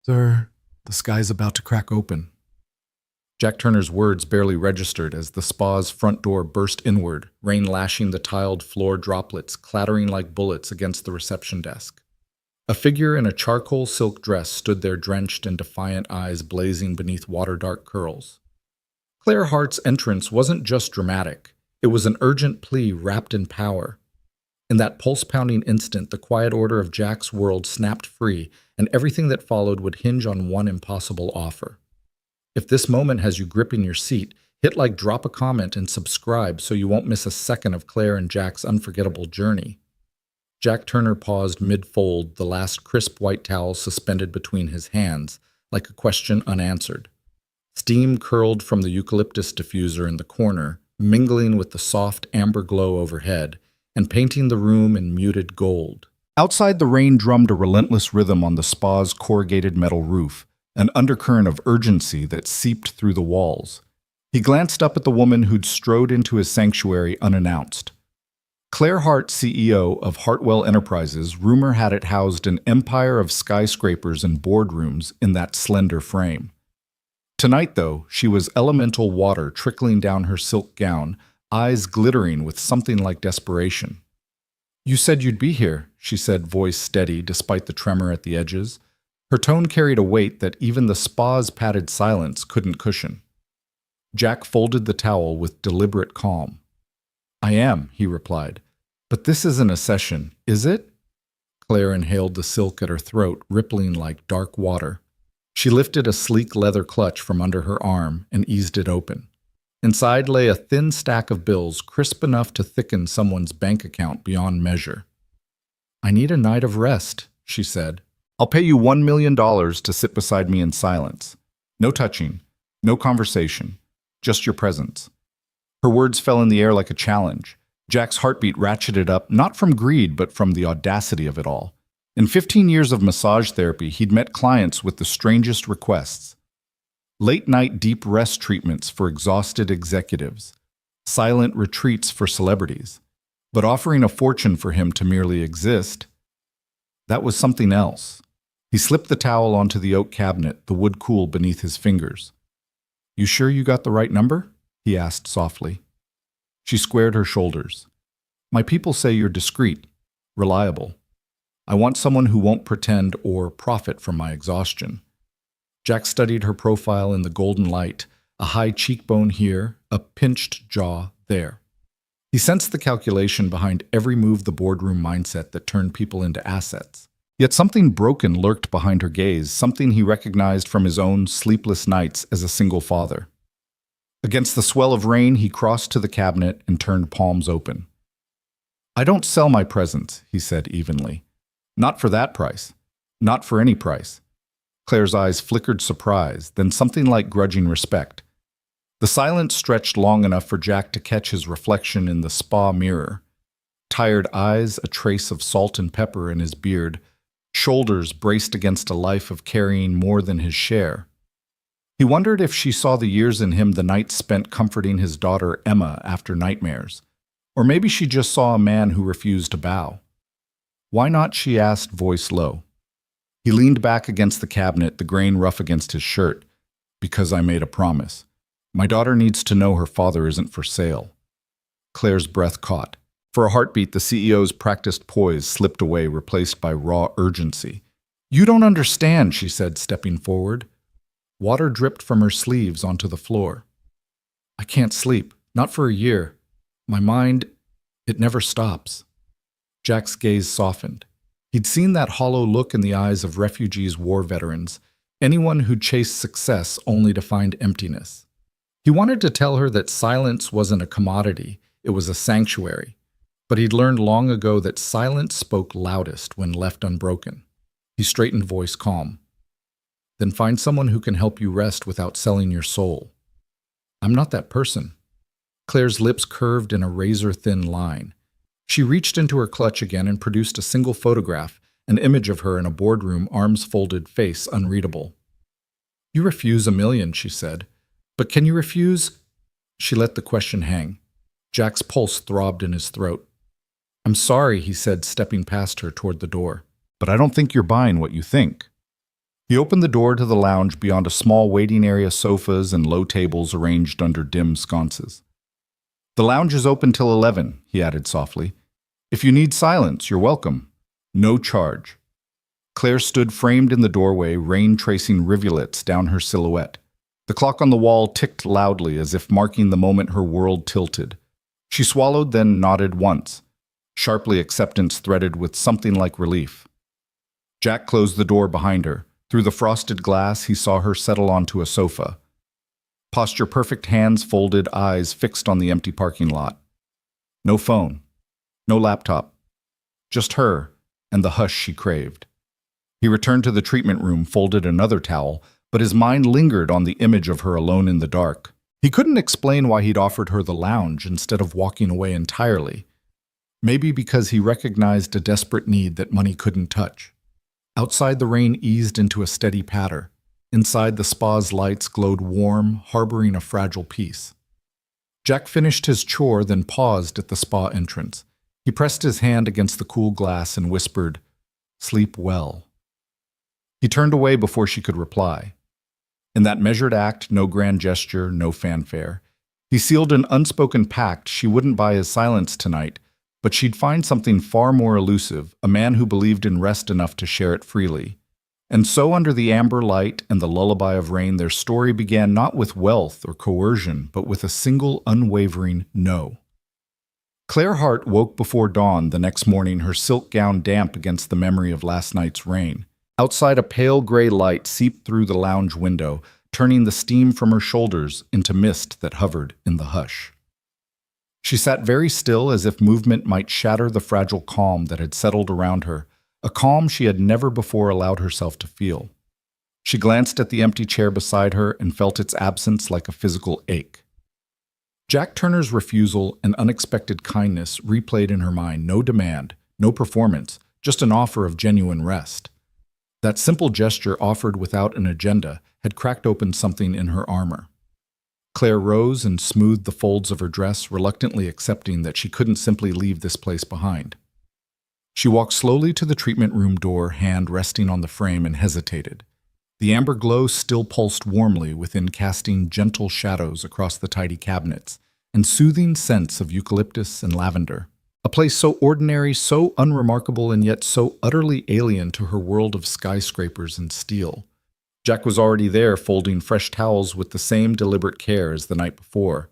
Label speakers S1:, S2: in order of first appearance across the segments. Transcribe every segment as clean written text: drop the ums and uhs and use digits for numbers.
S1: Sir, the sky's about to crack open. Jack Turner's words barely registered as the spa's front door burst inward, rain lashing the tiled floor, droplets clattering like bullets against the reception desk. A figure in a charcoal silk dress stood there, drenched and defiant, eyes blazing beneath water-dark curls. Claire Hart's entrance wasn't just dramatic. It was an urgent plea wrapped in power. In that pulse-pounding instant, the quiet order of Jack's world snapped free, and everything that followed would hinge on one impossible offer. If this moment has you gripping your seat, hit like, drop a comment, and subscribe so you won't miss a second of Claire and Jack's unforgettable journey. Jack Turner paused mid-fold, the last crisp white towel suspended between his hands, like a question unanswered. Steam curled from the eucalyptus diffuser in the corner, mingling with the soft amber glow overhead, and painting the room in muted gold. Outside, the rain drummed a relentless rhythm on the spa's corrugated metal roof, an undercurrent of urgency that seeped through the walls. He glanced up at the woman who'd strode into his sanctuary unannounced. Claire Hart, CEO of Hartwell Enterprises, rumor had it housed an empire of skyscrapers and boardrooms in that slender frame. Tonight, though, she was elemental water trickling down her silk gown, eyes glittering with something like desperation. "You said you'd be here," she said, voice steady despite the tremor at the edges. Her tone carried a weight that even the spa's padded silence couldn't cushion. Jack folded the towel with deliberate calm. "I am," he replied. "But this isn't a session, is it?" Claire inhaled the silk at her throat, rippling like dark water. She lifted a sleek leather clutch from under her arm and eased it open. Inside lay a thin stack of bills, crisp enough to thicken someone's bank account beyond measure. "I need a night of rest," she said. "I'll pay you $1 million to sit beside me in silence. No touching, no conversation, just your presence." Her words fell in the air like a challenge. Jack's heartbeat ratcheted up, not from greed, but from the audacity of it all. In 15 years of massage therapy, he'd met clients with the strangest requests. Late-night deep rest treatments for exhausted executives, silent retreats for celebrities. But offering a fortune for him to merely exist, that was something else. He slipped the towel onto the oak cabinet, the wood cool beneath his fingers. "You sure you got the right number?" he asked softly. She squared her shoulders. "My people say you're discreet, reliable. I want someone who won't pretend or profit from my exhaustion." Jack studied her profile in the golden light, a high cheekbone here, a pinched jaw there. He sensed the calculation behind every move, the boardroom mindset that turned people into assets. Yet something broken lurked behind her gaze, something he recognized from his own sleepless nights as a single father. Against the swell of rain, he crossed to the cabinet and turned palms open. "I don't sell my presence," he said evenly. "Not for that price. Not for any price." Claire's eyes flickered surprise, then something like grudging respect. The silence stretched long enough for Jack to catch his reflection in the spa mirror. Tired eyes, a trace of salt and pepper in his beard, shoulders braced against a life of carrying more than his share. He wondered if she saw the years in him, the nights spent comforting his daughter Emma after nightmares. Or maybe she just saw a man who refused to bow. "Why not?" she asked, voice low. He leaned back against the cabinet, the grain rough against his shirt. "Because I made a promise. My daughter needs to know her father isn't for sale." Claire's breath caught. For a heartbeat, the CEO's practiced poise slipped away, replaced by raw urgency. "You don't understand," she said, stepping forward. Water dripped from her sleeves onto the floor. "I can't sleep. Not for a year. My mind, it never stops." Jack's gaze softened. He'd seen that hollow look in the eyes of refugees, war veterans, anyone who chased success only to find emptiness. He wanted to tell her that silence wasn't a commodity, it was a sanctuary. But he'd learned long ago that silence spoke loudest when left unbroken. He straightened, voice calm. "Then find someone who can help you rest without selling your soul." "I'm not that person." Claire's lips curved in a razor-thin line. She reached into her clutch again and produced a single photograph, an image of her in a boardroom, arms folded, face unreadable. "You refuse $1 million," she said. "But can you refuse?" She let the question hang. Jack's pulse throbbed in his throat. "I'm sorry," he said, stepping past her toward the door. "But I don't think you're buying what you think." He opened the door to the lounge beyond a small waiting area, sofas and low tables arranged under dim sconces. "The lounge is open till 11, he added softly. "If you need silence, you're welcome. No charge." Claire stood framed in the doorway, rain tracing rivulets down her silhouette. The clock on the wall ticked loudly as if marking the moment her world tilted. She swallowed, then nodded once. Sharply, acceptance threaded with something like relief. Jack closed the door behind her. Through the frosted glass, he saw her settle onto a sofa. Posture-perfect, hands folded, eyes fixed on the empty parking lot. No phone. No laptop. Just her and the hush she craved. He returned to the treatment room, folded another towel, but his mind lingered on the image of her alone in the dark. He couldn't explain why he'd offered her the lounge instead of walking away entirely. Maybe because he recognized a desperate need that money couldn't touch. Outside, the rain eased into a steady patter. Inside, the spa's lights glowed warm, harboring a fragile peace. Jack finished his chore, then paused at the spa entrance. He pressed his hand against the cool glass and whispered, "Sleep well." He turned away before she could reply. In that measured act, no grand gesture, no fanfare. He sealed an unspoken pact. She wouldn't buy his silence tonight, but she'd find something far more elusive, a man who believed in rest enough to share it freely. And so under the amber light and the lullaby of rain, their story began not with wealth or coercion, but with a single unwavering no. Claire Hart woke before dawn the next morning, her silk gown damp against the memory of last night's rain. Outside, a pale gray light seeped through the lounge window, turning the steam from her shoulders into mist that hovered in the hush. She sat very still, as if movement might shatter the fragile calm that had settled around her, a calm she had never before allowed herself to feel. She glanced at the empty chair beside her and felt its absence like a physical ache. Jack Turner's refusal and unexpected kindness replayed in her mind, no demand, no performance, just an offer of genuine rest. That simple gesture, offered without an agenda, had cracked open something in her armor. Claire rose and smoothed the folds of her dress, reluctantly accepting that she couldn't simply leave this place behind. She walked slowly to the treatment room door, hand resting on the frame, and hesitated. The amber glow still pulsed warmly within, casting gentle shadows across the tidy cabinets, and soothing scents of eucalyptus and lavender. A place so ordinary, so unremarkable, and yet so utterly alien to her world of skyscrapers and steel. Jack was already there, folding fresh towels with the same deliberate care as the night before.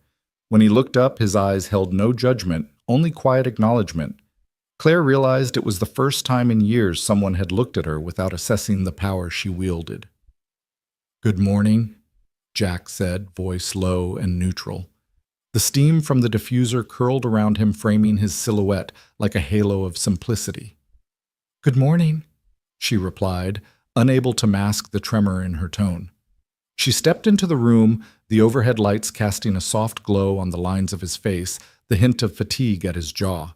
S1: When he looked up, his eyes held no judgment, only quiet acknowledgement. Claire realized it was the first time in years someone had looked at her without assessing the power she wielded. "Good morning," Jack said, voice low and neutral. The steam from the diffuser curled around him, framing his silhouette like a halo of simplicity. "Good morning," she replied, unable to mask the tremor in her tone. She stepped into the room, the overhead lights casting a soft glow on the lines of his face, the hint of fatigue at his jaw.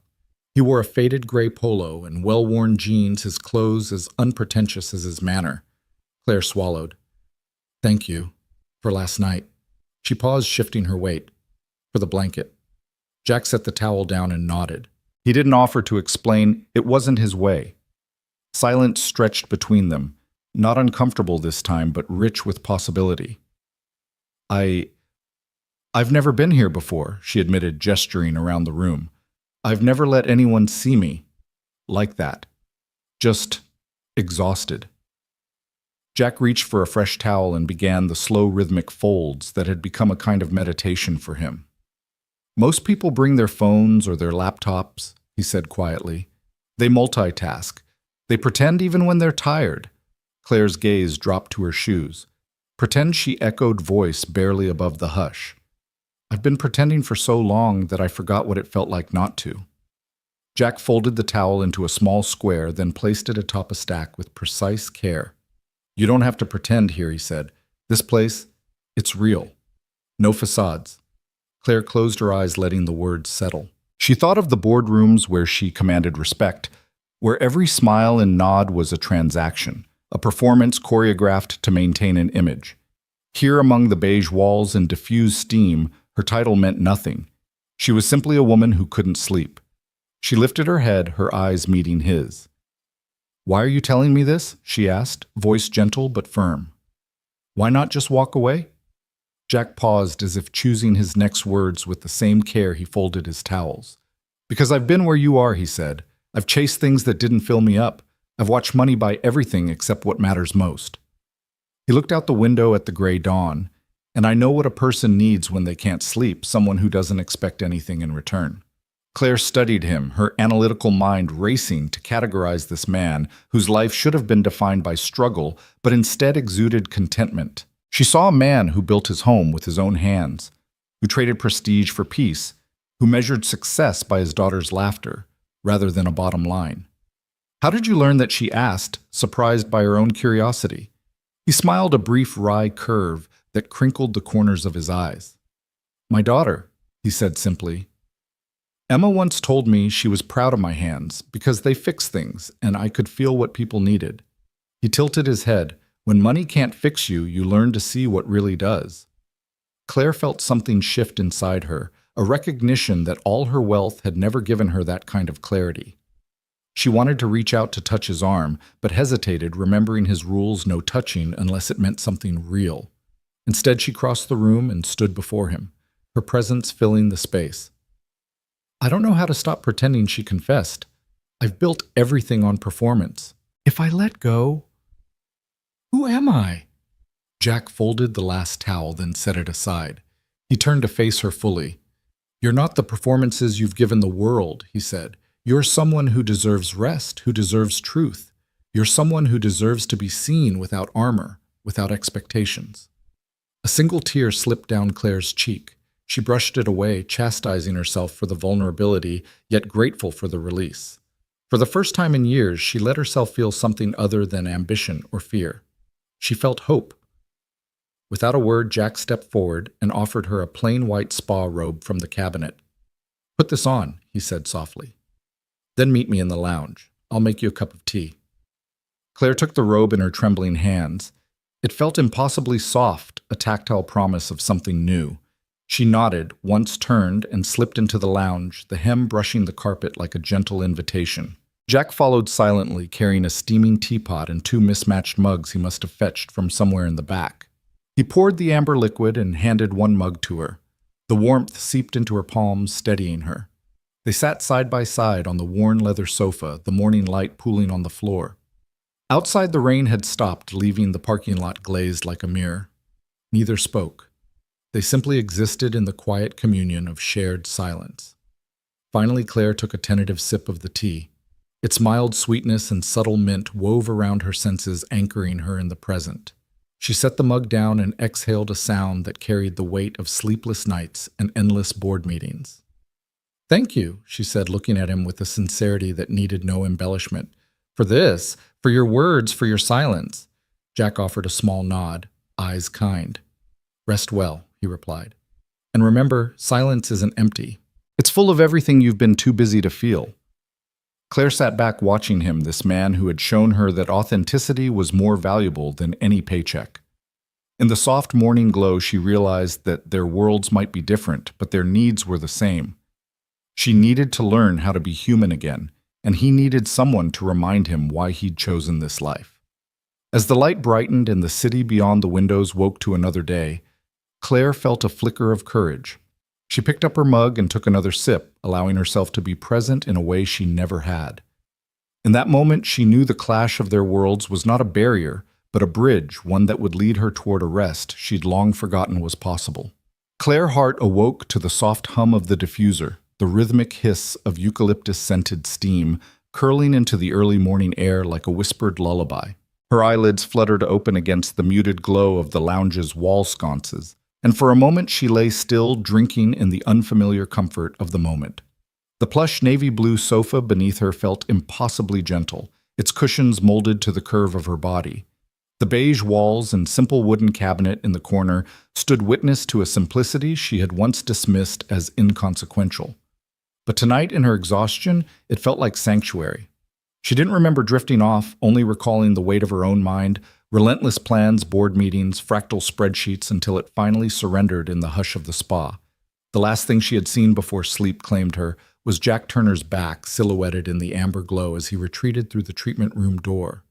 S1: He wore a faded gray polo and well-worn jeans, his clothes as unpretentious as his manner. Claire swallowed. "Thank you. For last night." She paused, shifting her weight. "For the blanket." Jack set the towel down and nodded. He didn't offer to explain. It wasn't his way. Silence stretched between them. Not uncomfortable this time, but rich with possibility. I've never been here before," she admitted, gesturing around the room. "I've never let anyone see me like that. Just exhausted." Jack reached for a fresh towel and began the slow rhythmic folds that had become a kind of meditation for him. "Most people bring their phones or their laptops," he said quietly. "They multitask. They pretend even when they're tired." Claire's gaze dropped to her shoes. Pretend, she echoed, voice barely above the hush. "I've been pretending for so long that I forgot what it felt like not to." Jack folded the towel into a small square, then placed it atop a stack with precise care. "You don't have to pretend here," he said. "This place, it's real. No facades." Claire closed her eyes, letting the words settle. She thought of the boardrooms where she commanded respect, where every smile and nod was a transaction, a performance choreographed to maintain an image. Here, among the beige walls and diffused steam, her title meant nothing. She was simply a woman who couldn't sleep. She lifted her head, her eyes meeting his. "Why are you telling me this?" she asked, voice gentle but firm. "Why not just walk away?" Jack paused as if choosing his next words with the same care he folded his towels. "Because I've been where you are," he said. "I've chased things that didn't fill me up. I've watched money buy everything except what matters most." He looked out the window at the gray dawn, and I know what a person needs when they can't sleep, someone who doesn't expect anything in return. Claire studied him, her analytical mind racing to categorize this man whose life should have been defined by struggle, but instead exuded contentment. She saw a man who built his home with his own hands, who traded prestige for peace, who measured success by his daughter's laughter, rather than a bottom line. "How did you learn that?" she asked, surprised by her own curiosity. He smiled a brief wry curve that crinkled the corners of his eyes. "My daughter," he said simply. "Emma once told me she was proud of my hands because they fix things and I could feel what people needed." He tilted his head. "When money can't fix you, you learn to see what really does." Claire felt something shift inside her, a recognition that all her wealth had never given her that kind of clarity. She wanted to reach out to touch his arm, but hesitated, remembering his rules: no touching unless it meant something real. Instead, she crossed the room and stood before him, her presence filling the space. "I don't know how to stop pretending," she confessed. "I've built everything on performance. If I let go, who am I?" Jack folded the last towel, then set it aside. He turned to face her fully. "You're not the performances you've given the world," he said. "You're someone who deserves rest, who deserves truth. You're someone who deserves to be seen without armor, without expectations." A single tear slipped down Claire's cheek. She brushed it away, chastising herself for the vulnerability, yet grateful for the release. For the first time in years, she let herself feel something other than ambition or fear. She felt hope. Without a word, Jack stepped forward and offered her a plain white spa robe from the cabinet. "Put this on," he said softly. "Then meet me in the lounge. I'll make you a cup of tea." Claire took the robe in her trembling hands. It felt impossibly soft, a tactile promise of something new. She nodded, once turned, and slipped into the lounge, the hem brushing the carpet like a gentle invitation. Jack followed silently, carrying a steaming teapot and 2 mismatched mugs he must have fetched from somewhere in the back. He poured the amber liquid and handed one mug to her. The warmth seeped into her palms, steadying her. They sat side by side on the worn leather sofa, the morning light pooling on the floor. Outside, the rain had stopped, leaving the parking lot glazed like a mirror. Neither spoke. They simply existed in the quiet communion of shared silence. Finally, Claire took a tentative sip of the tea. Its mild sweetness and subtle mint wove around her senses, anchoring her in the present. She set the mug down and exhaled a sound that carried the weight of sleepless nights and endless board meetings. "Thank you," she said, looking at him with a sincerity that needed no embellishment. "For this, for your words, for your silence." Jack offered a small nod, eyes kind. "Rest well," he replied. "And remember, silence isn't empty. It's full of everything you've been too busy to feel." Claire sat back watching him, this man who had shown her that authenticity was more valuable than any paycheck. In the soft morning glow, she realized that their worlds might be different, but their needs were the same. She needed to learn how to be human again, and he needed someone to remind him why he'd chosen this life. As the light brightened and the city beyond the windows woke to another day, Claire felt a flicker of courage. She picked up her mug and took another sip, allowing herself to be present in a way she never had. In that moment, she knew the clash of their worlds was not a barrier, but a bridge, one that would lead her toward a rest she'd long forgotten was possible. Claire's heart awoke to the soft hum of the diffuser, the rhythmic hiss of eucalyptus-scented steam curling into the early morning air like a whispered lullaby. Her eyelids fluttered open against the muted glow of the lounge's wall sconces, and for a moment she lay still, drinking in the unfamiliar comfort of the moment. The plush navy blue sofa beneath her felt impossibly gentle, its cushions molded to the curve of her body. The beige walls and simple wooden cabinet in the corner stood witness to a simplicity she had once dismissed as inconsequential. But tonight, in her exhaustion, it felt like sanctuary. She didn't remember drifting off, only recalling the weight of her own mind, relentless plans, board meetings, fractal spreadsheets, until it finally surrendered in the hush of the spa. The last thing she had seen before sleep claimed her was Jack Turner's back silhouetted in the amber glow as he retreated through the treatment room door.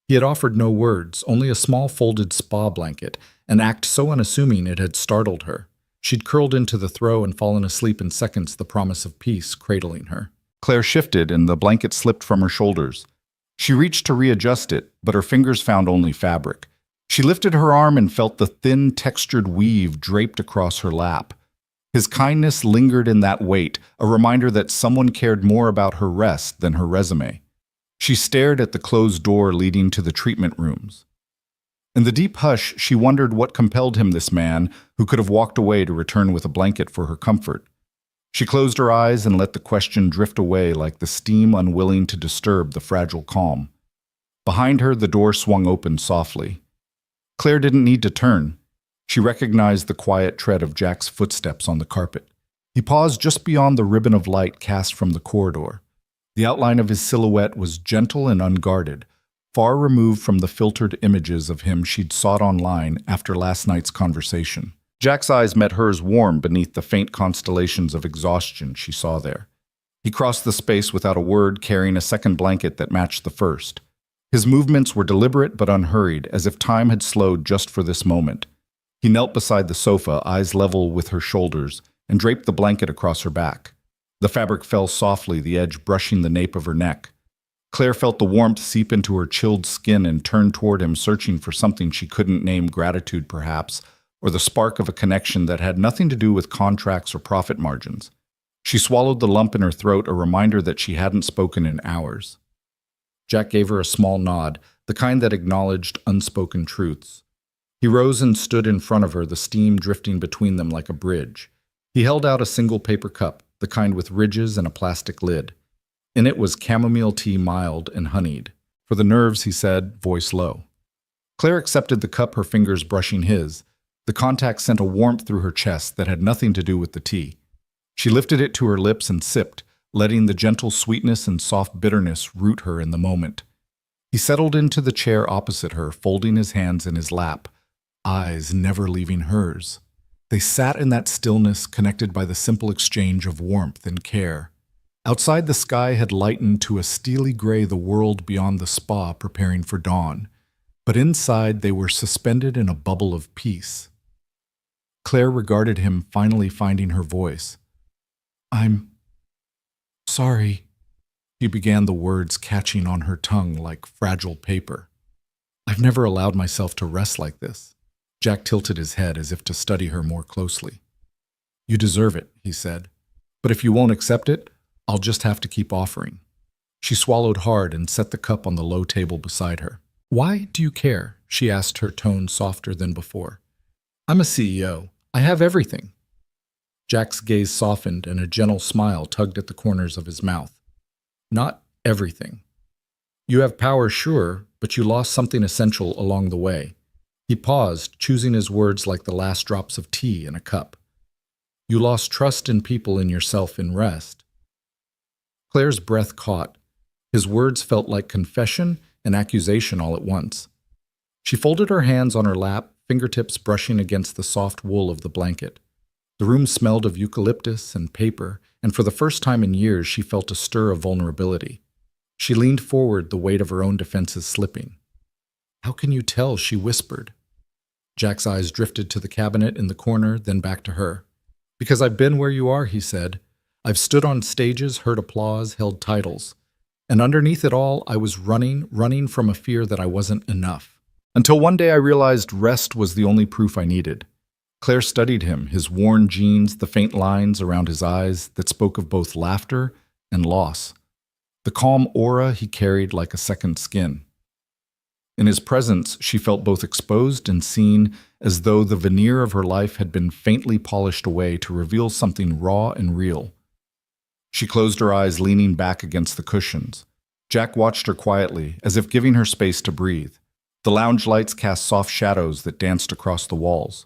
S1: He had offered no words, only a small folded spa blanket, an act so unassuming it had startled her. She'd curled into the throw and fallen asleep in seconds, the promise of peace cradling her. Claire shifted, and the blanket slipped from her shoulders. She reached to readjust it, but her fingers found only fabric. She lifted her arm and felt the thin, textured weave draped across her lap. His kindness lingered in that weight, a reminder that someone cared more about her rest than her resume. She stared at the closed door leading to the treatment rooms. In the deep hush, she wondered what compelled him, this man, who could have walked away to return with a blanket for her comfort. She closed her eyes and let the question drift away like the steam unwilling to disturb the fragile calm. Behind her, the door swung open softly. Claire didn't need to turn. She recognized the quiet tread of Jack's footsteps on the carpet. He paused just beyond the ribbon of light cast from the corridor. The outline of his silhouette was gentle and unguarded, far removed from the filtered images of him she'd sought online after last night's conversation. Jack's eyes met hers, warm beneath the faint constellations of exhaustion she saw there. He crossed the space without a word, carrying a second blanket that matched the first. His movements were deliberate but unhurried, as if time had slowed just for this moment. He knelt beside the sofa, eyes level with her shoulders, and draped the blanket across her back. The fabric fell softly, the edge brushing the nape of her neck. Claire felt the warmth seep into her chilled skin and turned toward him, searching for something she couldn't name, gratitude perhaps, or the spark of a connection that had nothing to do with contracts or profit margins. She swallowed the lump in her throat, a reminder that she hadn't spoken in hours. Jack gave her a small nod, the kind that acknowledged unspoken truths. He rose and stood in front of her, the steam drifting between them like a bridge. He held out a single paper cup, the kind with ridges and a plastic lid. In it was chamomile tea, mild and honeyed. For the nerves, he said, voice low. Claire accepted the cup, her fingers brushing his. The contact sent a warmth through her chest that had nothing to do with the tea. She lifted it to her lips and sipped, letting the gentle sweetness and soft bitterness root her in the moment. He settled into the chair opposite her, folding his hands in his lap, eyes never leaving hers. They sat in that stillness, connected by the simple exchange of warmth and care. Outside, the sky had lightened to a steely gray, the world beyond the spa preparing for dawn. But inside, they were suspended in a bubble of peace. Claire regarded him, finally finding her voice. "I'm sorry," she began, the words catching on her tongue like fragile paper. "I've never allowed myself to rest like this." Jack tilted his head as if to study her more closely. "You deserve it," he said. "But if you won't accept it, I'll just have to keep offering." She swallowed hard and set the cup on the low table beside her. "Why do you care?" she asked, her tone softer than before. "I'm a CEO. I have everything." Jack's gaze softened and a gentle smile tugged at the corners of his mouth. "Not everything. You have power, sure, but you lost something essential along the way." He paused, choosing his words like the last drops of tea in a cup. "You lost trust in people, in yourself, in rest." Claire's breath caught. His words felt like confession and accusation all at once. She folded her hands on her lap, fingertips brushing against the soft wool of the blanket. The room smelled of eucalyptus and paper, and for the first time in years she felt a stir of vulnerability. She leaned forward, the weight of her own defenses slipping. "How can you tell?" she whispered. Jack's eyes drifted to the cabinet in the corner, then back to her. "Because I've been where you are," he said. "I've stood on stages, heard applause, held titles. And underneath it all, I was running from a fear that I wasn't enough. Until one day I realized rest was the only proof I needed." Claire studied him, his worn jeans, the faint lines around his eyes that spoke of both laughter and loss. The calm aura he carried like a second skin. In his presence, she felt both exposed and seen, as though the veneer of her life had been faintly polished away to reveal something raw and real. She closed her eyes, leaning back against the cushions. Jack watched her quietly, as if giving her space to breathe. The lounge lights cast soft shadows that danced across the walls.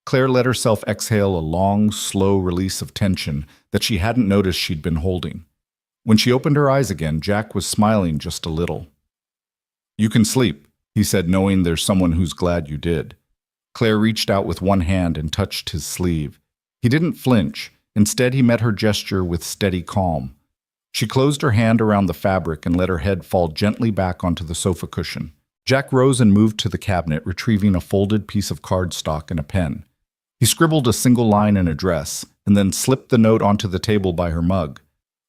S1: Claire let herself exhale a long, slow release of tension that she hadn't noticed she'd been holding. When she opened her eyes again, Jack was smiling just a little. "You can sleep," he said, knowing there's someone who's glad you did. Claire reached out with one hand and touched his sleeve. He didn't flinch. Instead, he met her gesture with steady calm. She closed her hand around the fabric and let her head fall gently back onto the sofa cushion. Jack rose and moved to the cabinet, retrieving a folded piece of cardstock and a pen. He scribbled a single line in address, and then slipped the note onto the table by her mug.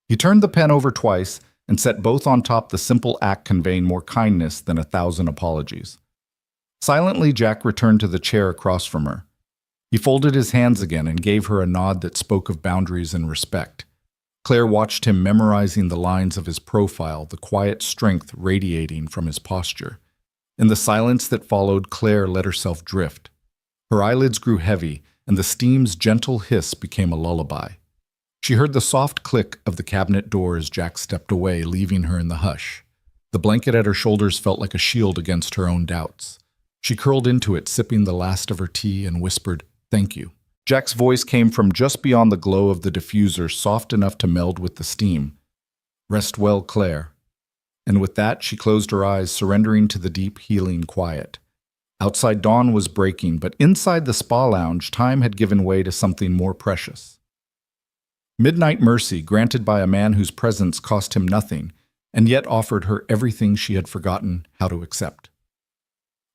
S1: He turned the pen over twice and set both on top, the simple act conveying more kindness than 1,000 apologies. Silently, Jack returned to the chair across from her. He folded his hands again and gave her a nod that spoke of boundaries and respect. Claire watched him memorizing the lines of his profile, the quiet strength radiating from his posture. In the silence that followed, Claire let herself drift. Her eyelids grew heavy, and the steam's gentle hiss became a lullaby. She heard the soft click of the cabinet door as Jack stepped away, leaving her in the hush. The blanket at her shoulders felt like a shield against her own doubts. She curled into it, sipping the last of her tea, and whispered, "Thank you." Jack's voice came from just beyond the glow of the diffuser, soft enough to meld with the steam. "Rest well, Claire." And with that, she closed her eyes, surrendering to the deep, healing quiet. Outside, dawn was breaking, but inside the spa lounge, time had given way to something more precious. Midnight mercy granted by a man whose presence cost him nothing, and yet offered her everything she had forgotten how to accept.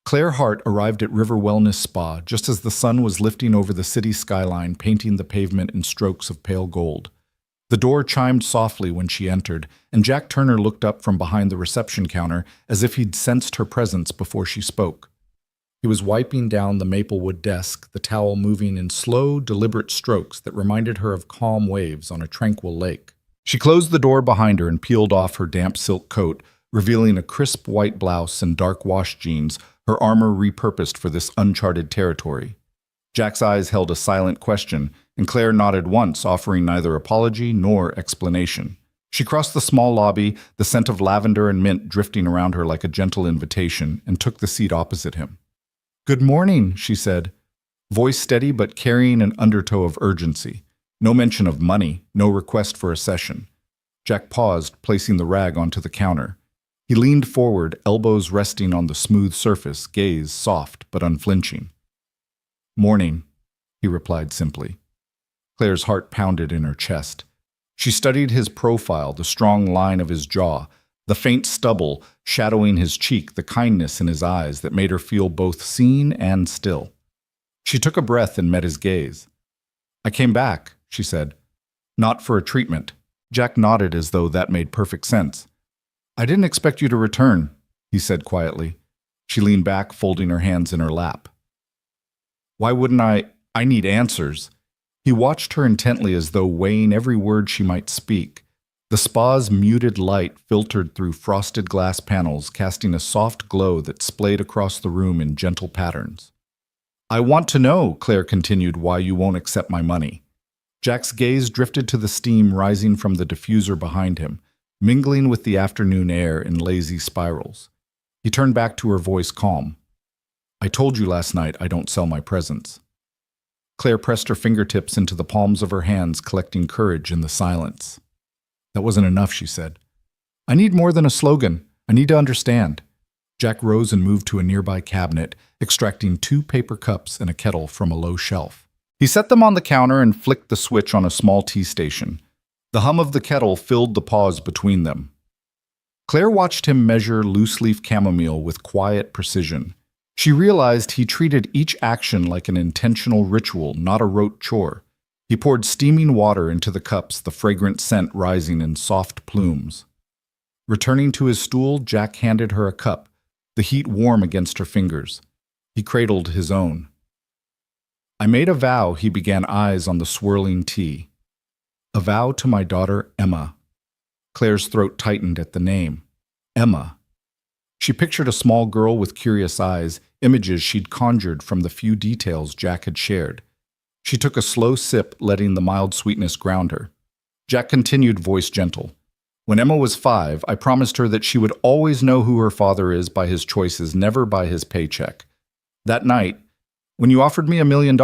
S1: Claire Hart arrived at River Wellness Spa just as the sun was lifting over the city skyline, painting the pavement in strokes of pale gold. The door chimed softly when she entered, and Jack Turner looked up from behind the reception counter as if he'd sensed her presence before she spoke. He was wiping down the maplewood desk, the towel moving in slow, deliberate strokes that reminded her of calm waves on a tranquil lake. She closed the door behind her and peeled off her damp silk coat, revealing a crisp white blouse and dark wash jeans, her armor repurposed for this uncharted territory. Jack's eyes held a silent question, and Claire nodded once, offering neither apology nor explanation. She crossed the small lobby, the scent of lavender and mint drifting around her like a gentle invitation, and took the seat opposite him. "Good morning," she said, voice steady but carrying an undertow of urgency. No mention of money, no request for a session. Jack paused, placing the rag onto the counter. He leaned forward, elbows resting on the smooth surface, gaze soft but unflinching. "Morning," he replied simply. Claire's heart pounded in her chest. She studied his profile, the strong line of his jaw, the faint stubble shadowing his cheek, the kindness in his eyes that made her feel both seen and still. She took a breath and met his gaze. "I came back," she said. "Not for a treatment." Jack nodded as though that made perfect sense. "I didn't expect you to return," he said quietly. She leaned back, folding her hands in her lap. "Why wouldn't I? I need answers." He watched her intently as though weighing every word she might speak. The spa's muted light filtered through frosted glass panels, casting a soft glow that splayed across the room in gentle patterns. "I want to know," Claire continued, "why you won't accept my money." Jack's gaze drifted to the steam rising from the diffuser behind him, mingling with the afternoon air in lazy spirals. He turned back to her, voice calm. "I told you last night I don't sell my presence." Claire pressed her fingertips into the palms of her hands, collecting courage in the silence. "That wasn't enough," she said. "I need more than a slogan. I need to understand." Jack rose and moved to a nearby cabinet, extracting 2 paper cups and a kettle from a low shelf. He set them on the counter and flicked the switch on a small tea station. The hum of the kettle filled the pause between them. Claire watched him measure loose-leaf chamomile with quiet precision. She realized he treated each action like an intentional ritual, not a rote chore. He poured steaming water into the cups, the fragrant scent rising in soft plumes. Returning to his stool, Jack handed her a cup, the heat warm against her fingers. He cradled his own. "I made a vow," he began, eyes on the swirling tea. "A vow to my daughter, Emma." Claire's throat tightened at the name. Emma. She pictured a small girl with curious eyes, images she'd conjured from the few details Jack had shared. She took a slow sip, letting the mild sweetness ground her. Jack continued, voice gentle. "When Emma was 5, I promised her that she would always know who her father is by his choices, never by his paycheck. That night, when you offered me $1 million,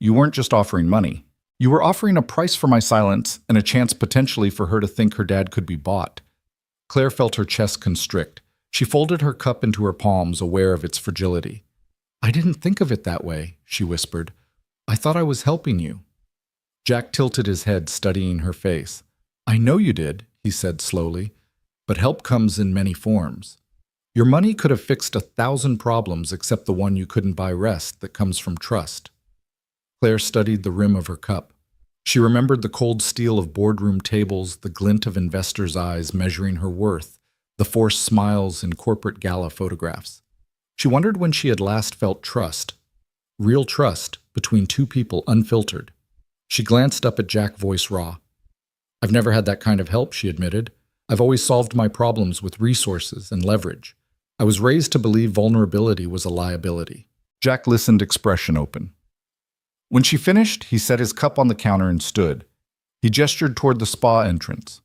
S1: you weren't just offering money. You were offering a price for my silence and a chance potentially for her to think her dad could be bought." Claire felt her chest constrict. She folded her cup into her palms, aware of its fragility. "I didn't think of it that way," she whispered. "I thought I was helping you." Jack tilted his head, studying her face. I know you did, he said slowly, but help comes in many forms. Your money could have fixed 1,000 problems except the one you couldn't buy, rest that comes from trust. Claire studied the rim of her cup. She remembered the cold steel of boardroom tables, the glint of investors' eyes measuring her worth, the forced smiles in corporate gala photographs. She wondered when she had last felt trust, real trust, between two people, unfiltered. She glanced up at Jack, voice raw. I've never had that kind of help, she admitted. I've always solved my problems with resources and leverage. I was raised to believe vulnerability was a liability. Jack listened, expression open. When she finished, he set his cup on the counter and stood. He gestured toward the spa entrance.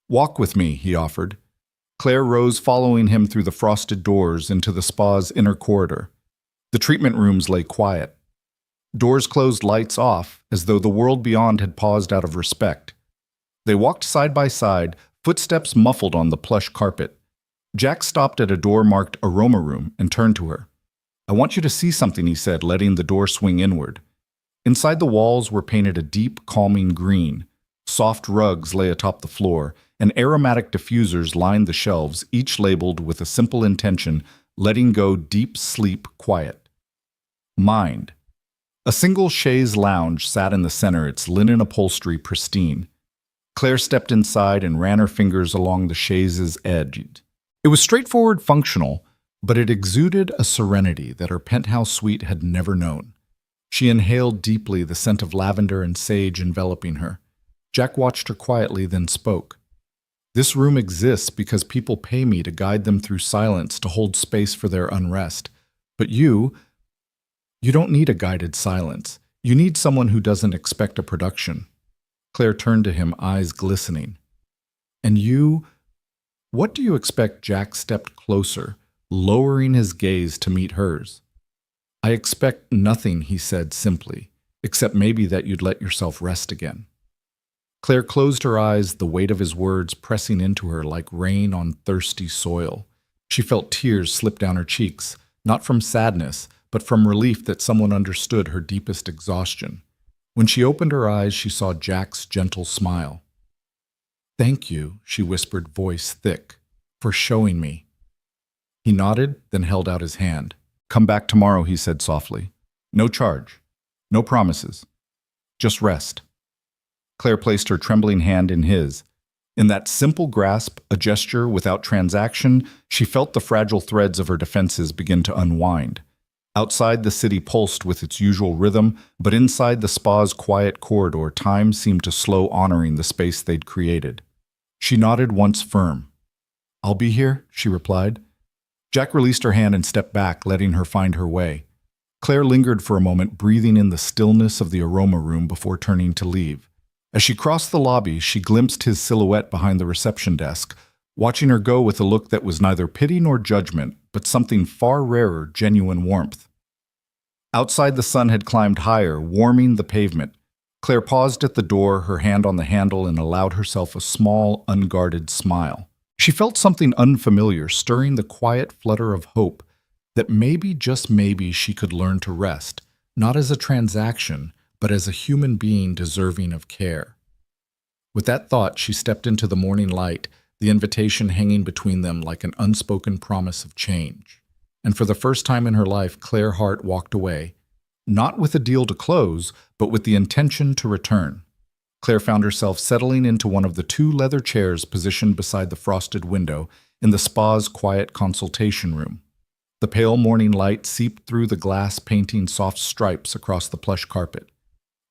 S1: Walk with me, he offered. Claire rose, following him through the frosted doors into the spa's inner corridor. The treatment rooms lay quiet. Doors closed, lights off, as though the world beyond had paused out of respect. They walked side by side, footsteps muffled on the plush carpet. Jack stopped at a door marked Aroma Room and turned to her. I want you to see something, he said, letting the door swing inward. Inside the walls were painted a deep, calming green. Soft rugs lay atop the floor, and aromatic diffusers lined the shelves, each labeled with a simple intention, letting go deep sleep quiet. Mind. A single chaise lounge sat in the center, its linen upholstery pristine. Claire stepped inside and ran her fingers along the chaise's edge. It was straightforward, functional, but it exuded a serenity that her penthouse suite had never known. She inhaled deeply, the scent of lavender and sage enveloping her. Jack watched her quietly, then spoke. This room exists because people pay me to guide them through silence, to hold space for their unrest. But you don't need a guided silence. You need someone who doesn't expect a production. Claire turned to him, eyes glistening. And you? What do you expect? Jack stepped closer, lowering his gaze to meet hers. I expect nothing, he said simply, except maybe that you'd let yourself rest again. Claire closed her eyes, the weight of his words pressing into her like rain on thirsty soil. She felt tears slip down her cheeks, not from sadness, but from relief that someone understood her deepest exhaustion. When she opened her eyes, she saw Jack's gentle smile. Thank you, she whispered, voice thick, for showing me. He nodded, then held out his hand. Come back tomorrow, he said softly. No charge. No promises. Just rest. Claire placed her trembling hand in his. In that simple grasp, a gesture without transaction, she felt the fragile threads of her defenses begin to unwind. Outside, the city pulsed with its usual rhythm, but inside the spa's quiet corridor, time seemed to slow, honoring the space they'd created. She nodded once firm. I'll be here, she replied. Jack released her hand and stepped back, letting her find her way. Claire lingered for a moment, breathing in the stillness of the aroma room before turning to leave. As she crossed the lobby, she glimpsed his silhouette behind the reception desk, watching her go with a look that was neither pity nor judgment, but something far rarer, genuine warmth. Outside, the sun had climbed higher, warming the pavement. Claire paused at the door, her hand on the handle, and allowed herself a small, unguarded smile. She felt something unfamiliar, stirring the quiet flutter of hope that maybe, just maybe, she could learn to rest, not as a transaction, but as a human being deserving of care. With that thought, she stepped into the morning light, the invitation hanging between them like an unspoken promise of change. And for the first time in her life, Claire Hart walked away, not with a deal to close, but with the intention to return. Claire found herself settling into one of the 2 leather chairs positioned beside the frosted window in the spa's quiet consultation room. The pale morning light seeped through the glass, painting soft stripes across the plush carpet.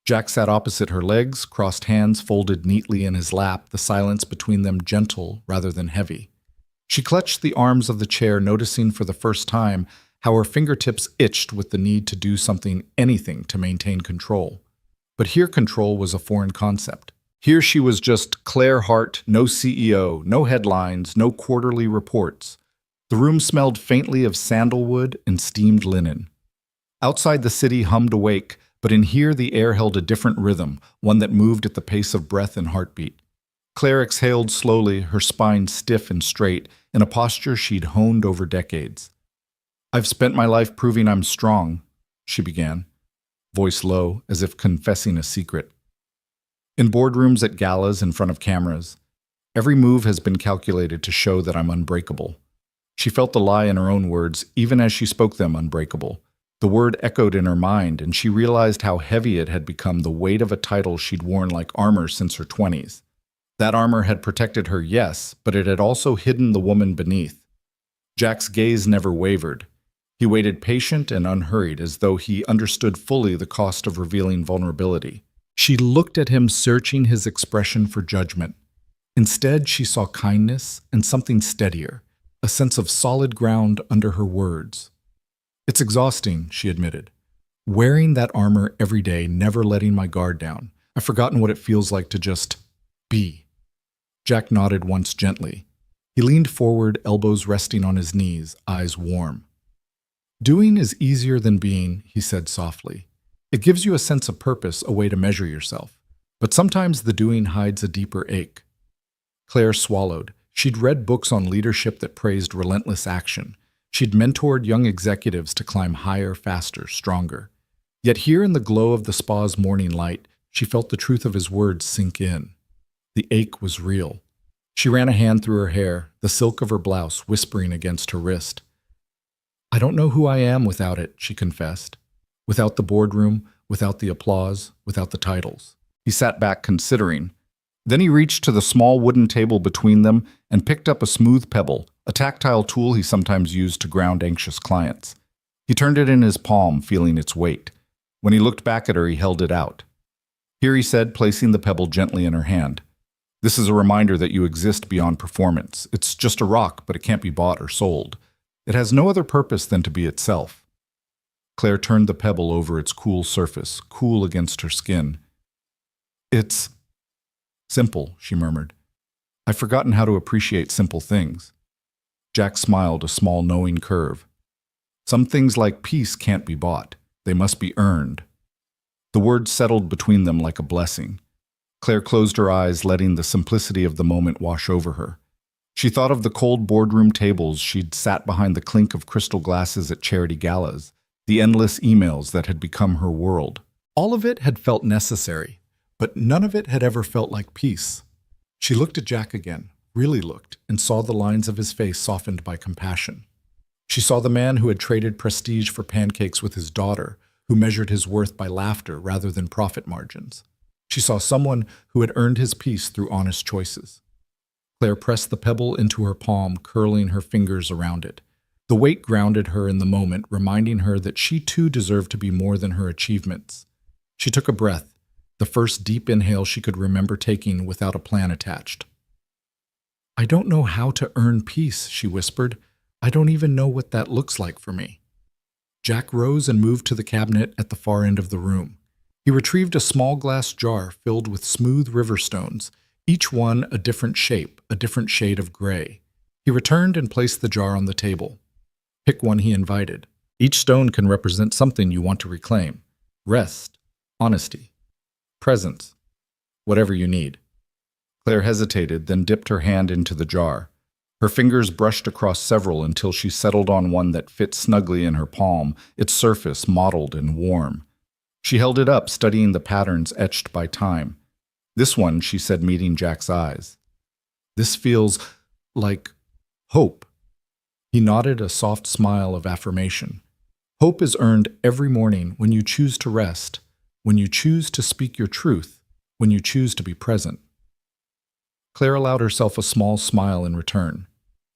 S1: Jack sat opposite her, legs crossed, hands folded neatly in his lap, the silence between them gentle rather than heavy. She clutched the arms of the chair, noticing for the first time how her fingertips itched with the need to do something, anything, to maintain control. But here control was a foreign concept. Here she was just Claire Hart, no CEO, no headlines, no quarterly reports. The room smelled faintly of sandalwood and steamed linen. Outside, the city hummed awake, but in here the air held a different rhythm, one that moved at the pace of breath and heartbeat. Claire exhaled slowly, her spine stiff and straight, in a posture she'd honed over decades. I've spent my life proving I'm strong, she began, voice low, as if confessing a secret. In boardrooms, at galas, in front of cameras. Every move has been calculated to show that I'm unbreakable. She felt the lie in her own words, even as she spoke them, unbreakable. The word echoed in her mind, and she realized how heavy it had become, the weight of a title she'd worn like armor since her 20s. That armor had protected her, yes, but it had also hidden the woman beneath. Jack's gaze never wavered. He waited patient and unhurried, as though he understood fully the cost of revealing vulnerability. She looked at him, searching his expression for judgment. Instead, she saw kindness and something steadier, a sense of solid ground under her words. "It's exhausting," she admitted. "Wearing that armor every day, never letting my guard down. I've forgotten what it feels like to just be." Jack nodded once gently. He leaned forward, elbows resting on his knees, eyes warm. "Doing is easier than being," he said softly. "It gives you a sense of purpose, a way to measure yourself. But sometimes the doing hides a deeper ache." Claire swallowed. She'd read books on leadership that praised relentless action. She'd mentored young executives to climb higher, faster, stronger. Yet here in the glow of the spa's morning light, she felt the truth of his words sink in. The ache was real. She ran a hand through her hair, the silk of her blouse whispering against her wrist. "I don't know who I am without it," she confessed. "Without the boardroom, without the applause, without the titles." He sat back, considering. Then he reached to the small wooden table between them and picked up a smooth pebble, a tactile tool he sometimes used to ground anxious clients. He turned it in his palm, feeling its weight. When he looked back at her, he held it out. "Here," he said, placing the pebble gently in her hand. "This is a reminder that you exist beyond performance. It's just a rock, but it can't be bought or sold. It has no other purpose than to be itself." Claire turned the pebble over its cool surface, cool against her skin. "It's simple," she murmured. "I've forgotten how to appreciate simple things." Jack smiled, a small knowing curve. "Some things like peace can't be bought. They must be earned." The words settled between them like a blessing. Claire closed her eyes, letting the simplicity of the moment wash over her. She thought of the cold boardroom tables she'd sat behind, the clink of crystal glasses at charity galas, the endless emails that had become her world. All of it had felt necessary, but none of it had ever felt like peace. She looked at Jack again, really looked, and saw the lines of his face softened by compassion. She saw the man who had traded prestige for pancakes with his daughter, who measured his worth by laughter rather than profit margins. She saw someone who had earned his peace through honest choices. Claire pressed the pebble into her palm, curling her fingers around it. The weight grounded her in the moment, reminding her that she too deserved to be more than her achievements. She took a breath, the first deep inhale she could remember taking without a plan attached. "I don't know how to earn peace," she whispered. "I don't even know what that looks like for me." Jack rose and moved to the cabinet at the far end of the room. He retrieved a small glass jar filled with smooth river stones, each one a different shape, a different shade of gray. He returned and placed the jar on the table. "Pick one," he invited. "Each stone can represent something you want to reclaim. Rest, honesty, presence, whatever you need." Claire hesitated, then dipped her hand into the jar. Her fingers brushed across several until she settled on one that fit snugly in her palm, its surface mottled and warm. She held it up, studying the patterns etched by time. "This one," she said, meeting Jack's eyes. "This feels like hope." He nodded, a soft smile of affirmation. "Hope is earned every morning when you choose to rest, when you choose to speak your truth, when you choose to be present." Claire allowed herself a small smile in return.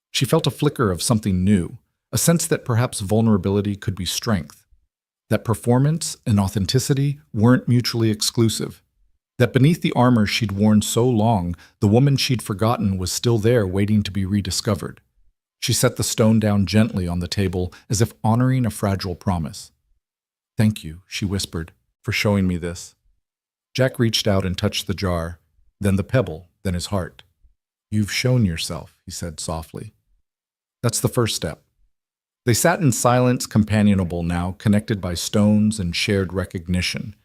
S1: She felt a flicker of something new, a sense that perhaps vulnerability could be strength, that performance and authenticity weren't mutually exclusive, that beneath the armor she'd worn so long, the woman she'd forgotten was still there, waiting to be rediscovered. She set the stone down gently on the table, as if honoring a fragile promise. "Thank you," she whispered, "for showing me this." Jack reached out and touched the jar, then the pebble, then his heart. "You've shown yourself," he said softly. "That's the first step." They sat in silence, companionable now, connected by stones and shared recognition.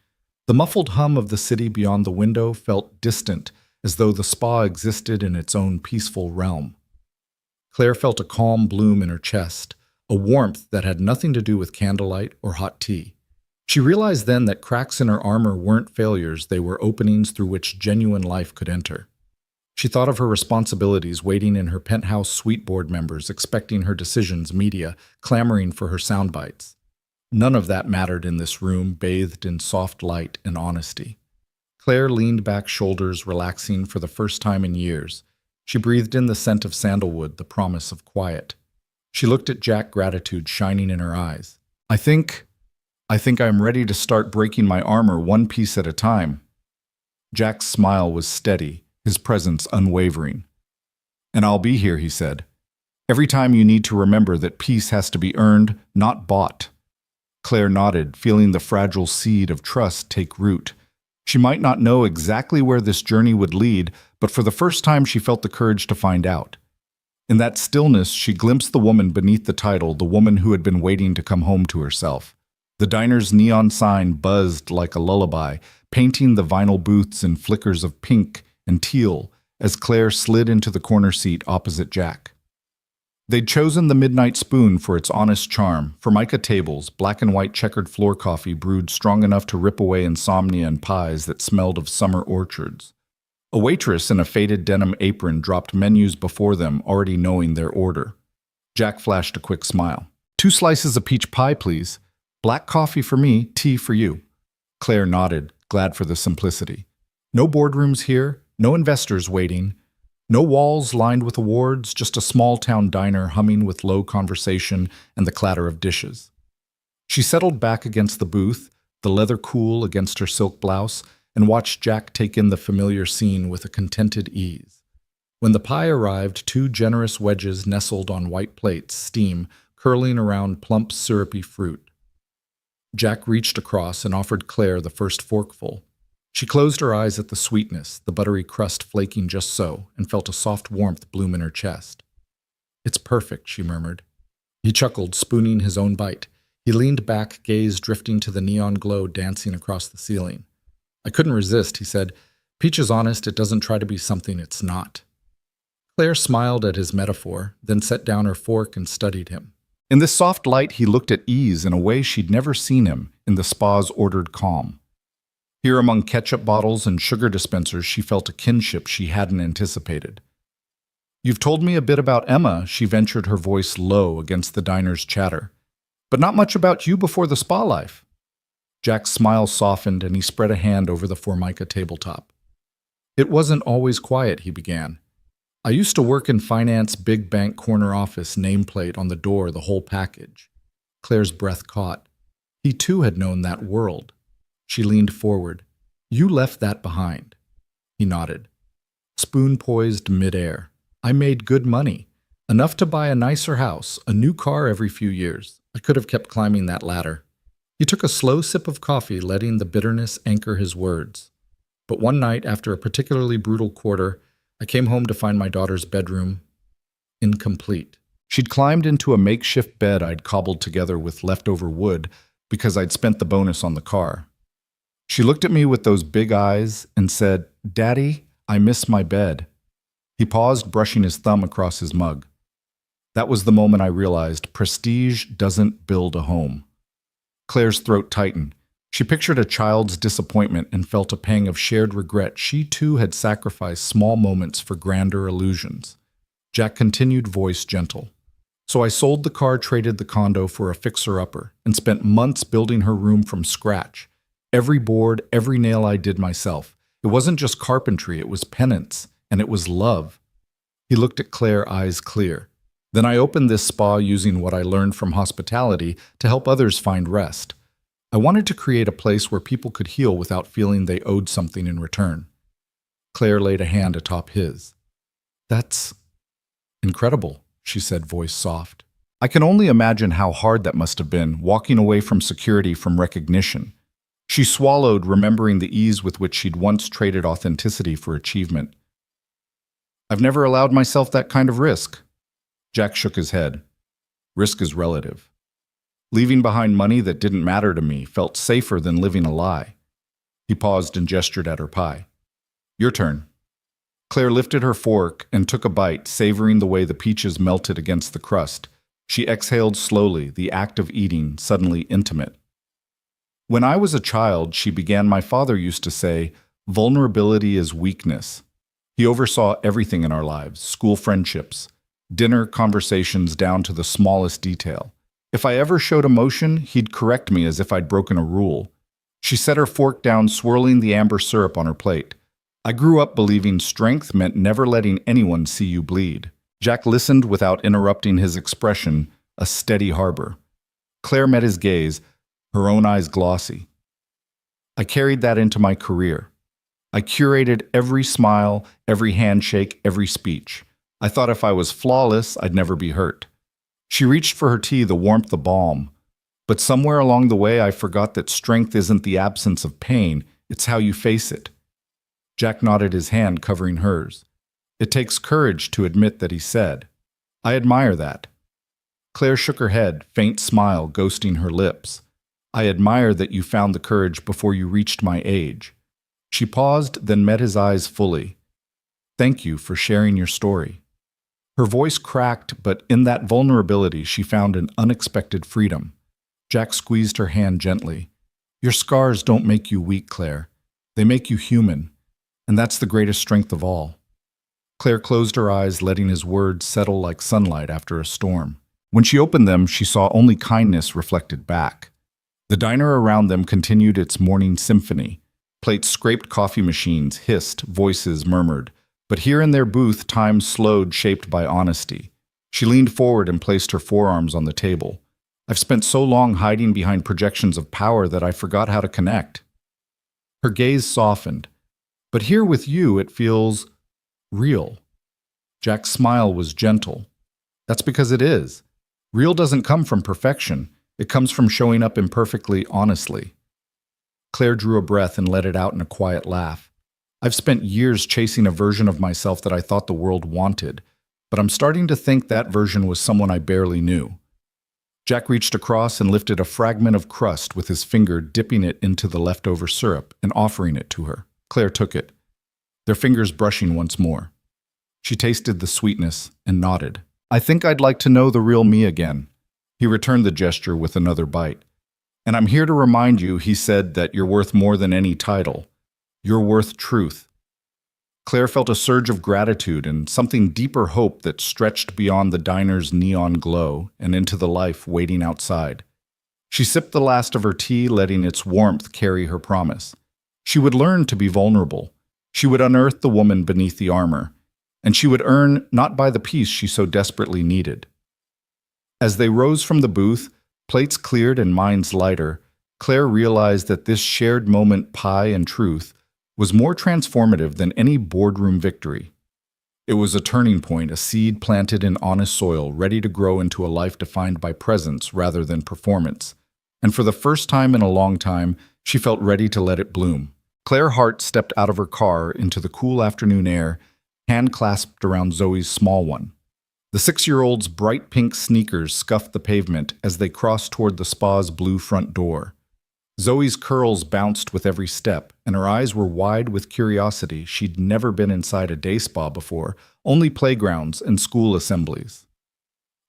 S1: The muffled hum of the city beyond the window felt distant, as though the spa existed in its own peaceful realm. Claire felt a calm bloom in her chest, a warmth that had nothing to do with candlelight or hot tea. She realized then that cracks in her armor weren't failures, they were openings through which genuine life could enter. She thought of her responsibilities waiting in her penthouse suite board members, expecting her decisions, media, clamoring for her sound bites. None of that mattered in this room, bathed in soft light and honesty. Claire leaned back, shoulders relaxing for the first time in years. She breathed in the scent of sandalwood, the promise of quiet. She looked at Jack, gratitude shining in her eyes. I think I'm ready to start breaking my armor one piece at a time. Jack's smile was steady, his presence unwavering. And I'll be here, he said. Every time you need to remember that peace has to be earned, not bought. Claire nodded, feeling the fragile seed of trust take root. She might not know exactly where this journey would lead, but for the first time she felt the courage to find out. In that stillness, she glimpsed the woman beneath the title, the woman who had been waiting to come home to herself. The diner's neon sign buzzed like a lullaby, painting the vinyl booths in flickers of pink and teal as Claire slid into the corner seat opposite Jack. They'd chosen the Midnight Spoon for its honest charm, formica tables, black and white checkered floor coffee brewed strong enough to rip away insomnia and pies that smelled of summer orchards. A waitress in a faded denim apron dropped menus before them, already knowing their order. Jack flashed a quick smile. 2 slices of peach pie, please. Black coffee for me, tea for you. Claire nodded, glad for the simplicity. No boardrooms here, no investors waiting. No walls lined with awards, just a small-town diner humming with low conversation and the clatter of dishes. She settled back against the booth, the leather cool against her silk blouse, and watched Jack take in the familiar scene with a contented ease. When the pie arrived, 2 generous wedges nestled on white plates, steam curling around plump, syrupy fruit. Jack reached across and offered Claire the first forkful. She closed her eyes at the sweetness, the buttery crust flaking just so, and felt a soft warmth bloom in her chest. It's perfect, she murmured. He chuckled, spooning his own bite. He leaned back, gaze drifting to the neon glow dancing across the ceiling. I couldn't resist, he said. Peach is honest, it doesn't try to be something it's not. Claire smiled at his metaphor, then set down her fork and studied him. In this soft light, he looked at ease in a way she'd never seen him, in the spa's ordered calm. Here among ketchup bottles and sugar dispensers, she felt a kinship she hadn't anticipated. You've told me a bit about Emma, she ventured, her voice low against the diner's chatter. But not much about you before the spa life. Jack's smile softened and he spread a hand over the formica tabletop. It wasn't always quiet, he began. I used to work in finance, big bank corner office, nameplate on the door, the whole package. Claire's breath caught. He too had known that world. She leaned forward. You left that behind. He nodded. Spoon poised midair. I made good money. Enough to buy a nicer house, a new car every few years. I could have kept climbing that ladder. He took a slow sip of coffee, letting the bitterness anchor his words. But one night, after a particularly brutal quarter, I came home to find my daughter's bedroom incomplete. She'd climbed into a makeshift bed I'd cobbled together with leftover wood because I'd spent the bonus on the car. She looked at me with those big eyes and said, Daddy, I miss my bed. He paused, brushing his thumb across his mug. That was the moment I realized prestige doesn't build a home. Claire's throat tightened. She pictured a child's disappointment and felt a pang of shared regret. She too had sacrificed small moments for grander illusions. Jack continued, voice gentle. So I sold the car, traded the condo for a fixer-upper, and spent months building her room from scratch. Every board, every nail I did myself. It wasn't just carpentry, it was penance, and it was love. He looked at Claire, eyes clear. Then I opened this spa using what I learned from hospitality to help others find rest. I wanted to create a place where people could heal without feeling they owed something in return. Claire laid a hand atop his. That's incredible, she said, voice soft. I can only imagine how hard that must have been, walking away from security, from recognition. She swallowed, remembering the ease with which she'd once traded authenticity for achievement. I've never allowed myself that kind of risk. Jack shook his head. Risk is relative. Leaving behind money that didn't matter to me felt safer than living a lie. He paused and gestured at her pie. Your turn. Claire lifted her fork and took a bite, savoring the way the peaches melted against the crust. She exhaled slowly, the act of eating suddenly intimate. When I was a child, she began, my father used to say, vulnerability is weakness. He oversaw everything in our lives, school friendships, dinner conversations down to the smallest detail. If I ever showed emotion, he'd correct me as if I'd broken a rule. She set her fork down, swirling the amber syrup on her plate. I grew up believing strength meant never letting anyone see you bleed. Jack listened without interrupting his expression, a steady harbor. Claire met his gaze, her own eyes glossy. I carried that into my career. I curated every smile, every handshake, every speech. I thought if I was flawless, I'd never be hurt. She reached for her tea, the warmth, the balm. But somewhere along the way, I forgot that strength isn't the absence of pain, it's how you face it. Jack nodded, his hand covering hers. It takes courage to admit that, he said. I admire that. Claire shook her head, faint smile ghosting her lips. I admire that you found the courage before you reached my age. She paused, then met his eyes fully. Thank you for sharing your story. Her voice cracked, but in that vulnerability she found an unexpected freedom. Jack squeezed her hand gently. Your scars don't make you weak, Claire. They make you human, and that's the greatest strength of all. Claire closed her eyes, letting his words settle like sunlight after a storm. When she opened them, she saw only kindness reflected back. The diner around them continued its morning symphony. Plates scraped, coffee machines hissed, voices murmured. But here in their booth, time slowed, shaped by honesty. She leaned forward and placed her forearms on the table. I've spent so long hiding behind projections of power that I forgot how to connect. Her gaze softened. But here with you, it feels real. Jack's smile was gentle. That's because it is. Real doesn't come from perfection. It comes from showing up imperfectly, honestly. Claire drew a breath and let it out in a quiet laugh. I've spent years chasing a version of myself that I thought the world wanted, but I'm starting to think that version was someone I barely knew. Jack reached across and lifted a fragment of crust with his finger, dipping it into the leftover syrup and offering it to her. Claire took it, their fingers brushing once more. She tasted the sweetness and nodded. I think I'd like to know the real me again. He returned the gesture with another bite. And I'm here to remind you, he said, that you're worth more than any title. You're worth truth. Claire felt a surge of gratitude and something deeper hope that stretched beyond the diner's neon glow and into the life waiting outside. She sipped the last of her tea, letting its warmth carry her promise. She would learn to be vulnerable. She would unearth the woman beneath the armor, and she would earn not by the peace she so desperately needed. As they rose from the booth, plates cleared and minds lighter, Claire realized that this shared moment, pie and truth, was more transformative than any boardroom victory. It was a turning point, a seed planted in honest soil, ready to grow into a life defined by presence rather than performance. And for the first time in a long time, she felt ready to let it bloom. Claire Hart stepped out of her car into the cool afternoon air, hand clasped around Zoe's small one. The 6-year-old's bright pink sneakers scuffed the pavement as they crossed toward the spa's blue front door. Zoe's curls bounced with every step, and her eyes were wide with curiosity. She'd never been inside a day spa before, only playgrounds and school assemblies.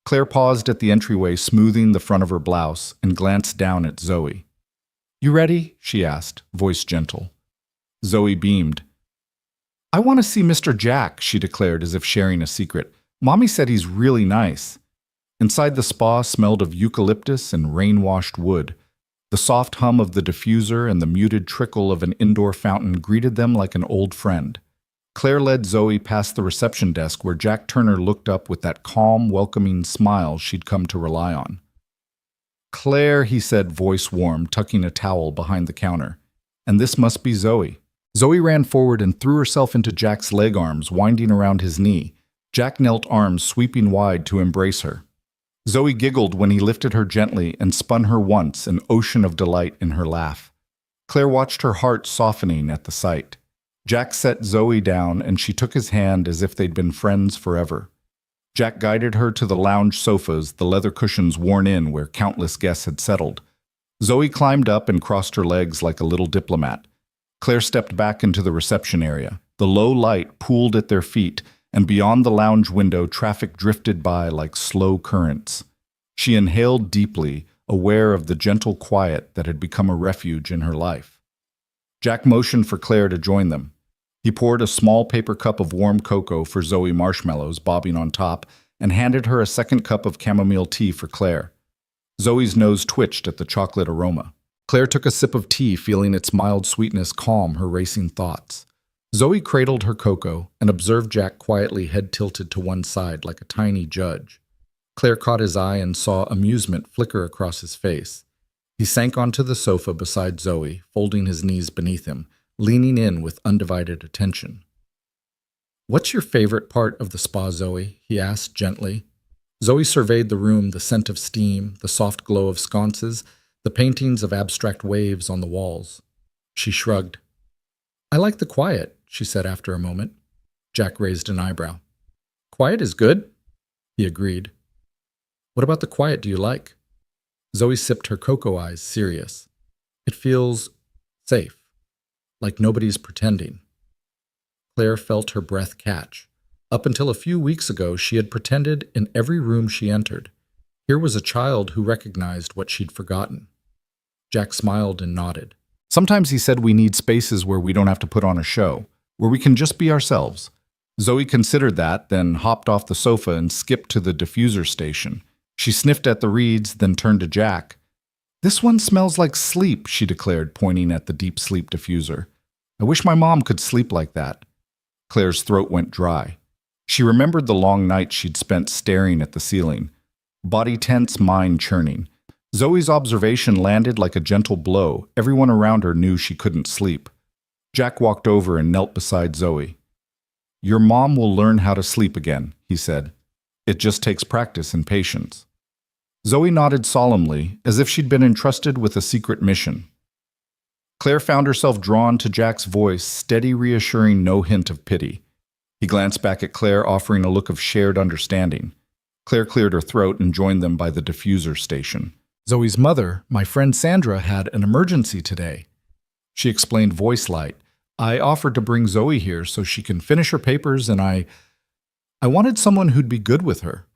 S1: Claire paused at the entryway, smoothing the front of her blouse, and glanced down at Zoe. You ready? She asked, voice gentle. Zoe beamed. I want to see Mr. Jack, she declared as if sharing a secret. Mommy said he's really nice. Inside the spa smelled of eucalyptus and rain-washed wood. The soft hum of the diffuser and the muted trickle of an indoor fountain greeted them like an old friend. Claire led Zoe past the reception desk where Jack Turner looked up with that calm, welcoming smile she'd come to rely on. Claire, he said, voice warm, tucking a towel behind the counter. And this must be Zoe. Zoe ran forward and threw herself into Jack's leg arms, winding around his knee. Jack knelt, arms sweeping wide to embrace her. Zoe giggled when he lifted her gently and spun her once, an ocean of delight in her laugh. Claire watched her heart softening at the sight. Jack set Zoe down and she took his hand as if they'd been friends forever. Jack guided her to the lounge sofas, the leather cushions worn in where countless guests had settled. Zoe climbed up and crossed her legs like a little diplomat. Claire stepped back into the reception area. The low light pooled at their feet, and beyond the lounge window, traffic drifted by like slow currents. She inhaled deeply, aware of the gentle quiet that had become a refuge in her life. Jack motioned for Claire to join them. He poured a small paper cup of warm cocoa for Zoe, marshmallows bobbing on top, and handed her a second cup of chamomile tea for Claire. Zoe's nose twitched at the chocolate aroma. Claire took a sip of tea, feeling its mild sweetness calm her racing thoughts. Zoe cradled her cocoa and observed Jack quietly, head tilted to one side like a tiny judge. Claire caught his eye and saw amusement flicker across his face. He sank onto the sofa beside Zoe, folding his knees beneath him, leaning in with undivided attention. "What's your favorite part of the spa, Zoe?" he asked gently. Zoe surveyed the room, the scent of steam, the soft glow of sconces, the paintings of abstract waves on the walls. She shrugged. "I like the quiet," she said after a moment. Jack raised an eyebrow. "Quiet is good," he agreed. "What about the quiet do you like?" Zoe sipped her cocoa, eyes serious. "It feels safe, like nobody's pretending." Claire felt her breath catch. Up until a few weeks ago, she had pretended in every room she entered. Here was a child who recognized what she'd forgotten. Jack smiled and nodded. Sometimes he said we need spaces where we don't have to put on a show, where we can just be ourselves. Zoe considered that, then hopped off the sofa and skipped to the diffuser station. She sniffed at the reeds, then turned to Jack. "This one smells like sleep," she declared, pointing at the deep sleep diffuser. "I wish my mom could sleep like that." Claire's throat went dry. She remembered the long nights she'd spent staring at the ceiling. Body tense, mind churning. Zoe's observation landed like a gentle blow. Everyone around her knew she couldn't sleep. Jack walked over and knelt beside Zoe. "Your mom will learn how to sleep again," he said. "It just takes practice and patience." Zoe nodded solemnly, as if she'd been entrusted with a secret mission. Claire found herself drawn to Jack's voice, steady, reassuring, no hint of pity. He glanced back at Claire, offering a look of shared understanding. Claire cleared her throat and joined them by the diffuser station. "Zoe's mother, my friend Sandra, had an emergency today," she explained, voice light. "I offered to bring Zoe here so she can finish her papers, and I wanted someone who'd be good with her."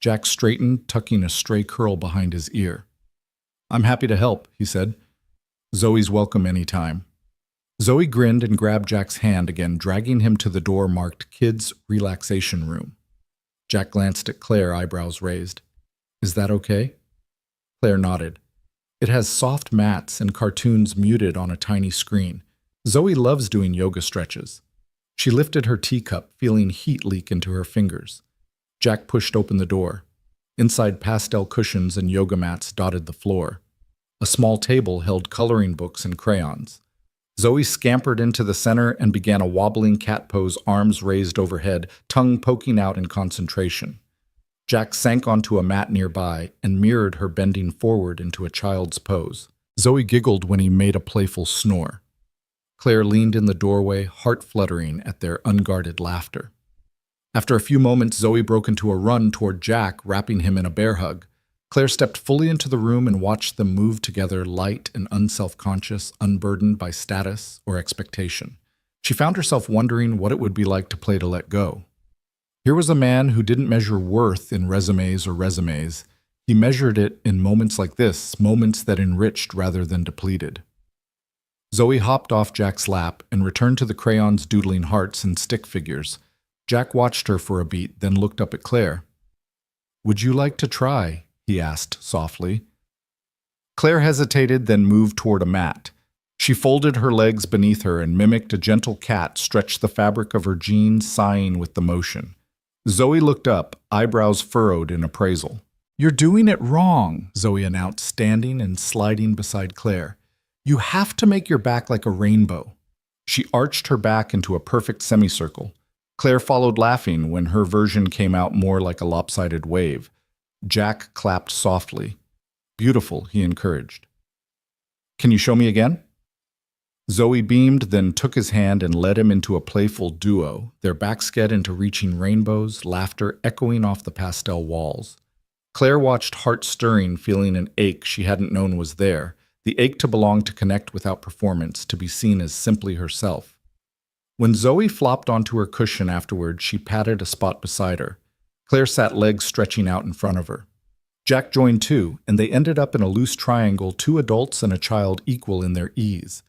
S1: Jack straightened, tucking a stray curl behind his ear. "I'm happy to help," he said. "Zoe's welcome anytime." Zoe grinned and grabbed Jack's hand again, dragging him to the door marked Kids Relaxation Room. Jack glanced at Claire, eyebrows raised. "Is that okay?" Claire nodded. "It has soft mats and cartoons muted on a tiny screen. Zoe loves doing yoga stretches." She lifted her teacup, feeling heat leak into her fingers. Jack pushed open the door. Inside, pastel cushions and yoga mats dotted the floor. A small table held coloring books and crayons. Zoe scampered into the center and began a wobbling cat pose, arms raised overhead, tongue poking out in concentration. Jack sank onto a mat nearby and mirrored her bending forward into a child's pose. Zoe giggled when he made a playful snore. Claire leaned in the doorway, heart fluttering at their unguarded laughter. After a few moments, Zoe broke into a run toward Jack, wrapping him in a bear hug. Claire stepped fully into the room and watched them move together, light and unself-conscious, unburdened by status or expectation. She found herself wondering what it would be like to play to let go. Here was a man who didn't measure worth in resumes. He measured it in moments like this, moments that enriched rather than depleted. Zoe hopped off Jack's lap and returned to the crayons doodling hearts and stick figures. Jack watched her for a beat, then looked up at Claire. "Would you like to try?" he asked softly. Claire hesitated, then moved toward a mat. She folded her legs beneath her and mimicked a gentle cat stretch the fabric of her jeans, sighing with the motion. Zoe looked up, eyebrows furrowed in appraisal. "You're doing it wrong," Zoe announced, standing and sliding beside Claire. "You have to make your back like a rainbow." She arched her back into a perfect semicircle. Claire followed, laughing when her version came out more like a lopsided wave. Jack clapped softly. "Beautiful," he encouraged. "Can you show me again?" Zoe beamed, then took his hand and led him into a playful duo, their backs get into reaching rainbows, laughter echoing off the pastel walls. Claire watched, heart-stirring, feeling an ache she hadn't known was there, the ache to belong, to connect without performance, to be seen as simply herself. When Zoe flopped onto her cushion afterward, she patted a spot beside her. Claire sat, legs stretching out in front of her. Jack joined too, and they ended up in a loose triangle, two adults and a child equal in their ease.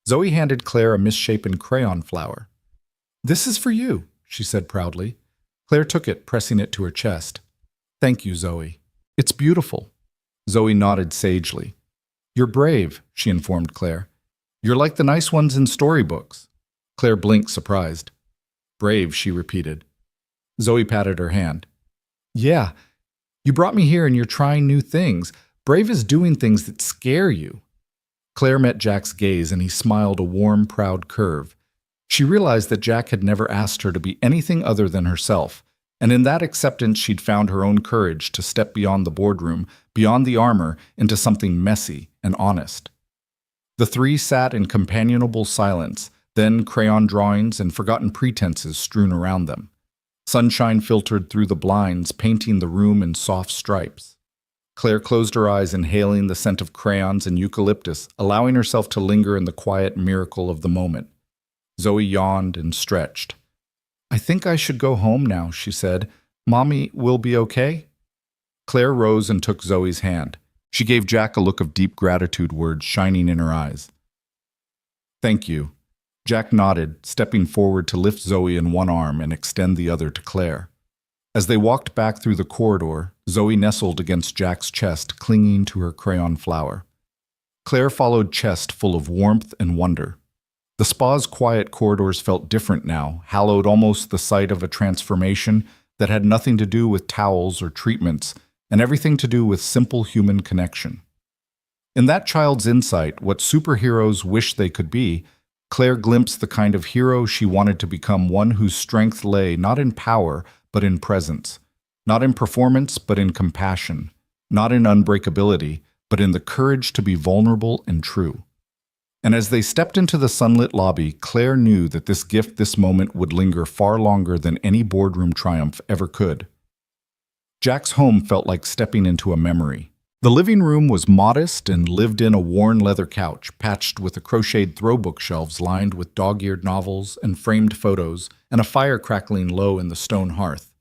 S1: Zoe handed Claire a misshapen crayon flower. "This is for you," she said proudly. Claire took it, pressing it to her chest. "Thank you, Zoe. It's beautiful." Zoe nodded sagely. "You're brave," she informed Claire. "You're like the nice ones in storybooks." Claire blinked, surprised. "Brave," she repeated. Zoe patted her hand. "Yeah, you brought me here and you're trying new things. Brave is doing things that scare you." Claire met Jack's gaze and he smiled a warm, proud curve. She realized that Jack had never asked her to be anything other than herself, and in that acceptance she'd found her own courage to step beyond the boardroom, beyond the armor, into something messy and honest. The three sat in companionable silence, then crayon drawings and forgotten pretenses strewn around them. Sunshine filtered through the blinds, painting the room in soft stripes. Claire closed her eyes, inhaling the scent of crayons and eucalyptus, allowing herself to linger in the quiet miracle of the moment. Zoe yawned and stretched. "I think I should go home now," she said. "Mommy will be okay?" Claire rose and took Zoe's hand. She gave Jack a look of deep gratitude, words shining in her eyes. "Thank you." Jack nodded, stepping forward to lift Zoe in one arm and extend the other to Claire. As they walked back through the corridor, Zoe nestled against Jack's chest, clinging to her crayon flower. Claire followed, chest full of warmth and wonder. The spa's quiet corridors felt different now, hallowed almost the site of a transformation that had nothing to do with towels or treatments, and everything to do with simple human connection. In that child's insight, what superheroes wish they could be, Claire glimpsed the kind of hero she wanted to become, one whose strength lay not in power, but in presence, not in performance, but in compassion, not in unbreakability, but in the courage to be vulnerable and true. And as they stepped into the sunlit lobby, Claire knew that this gift, this moment, would linger far longer than any boardroom triumph ever could. Jack's home felt like stepping into a memory. The living room was modest and lived in a worn leather couch, patched with a crocheted throw bookshelves lined with dog-eared novels and framed photos, and a fire crackling low in the stone hearth.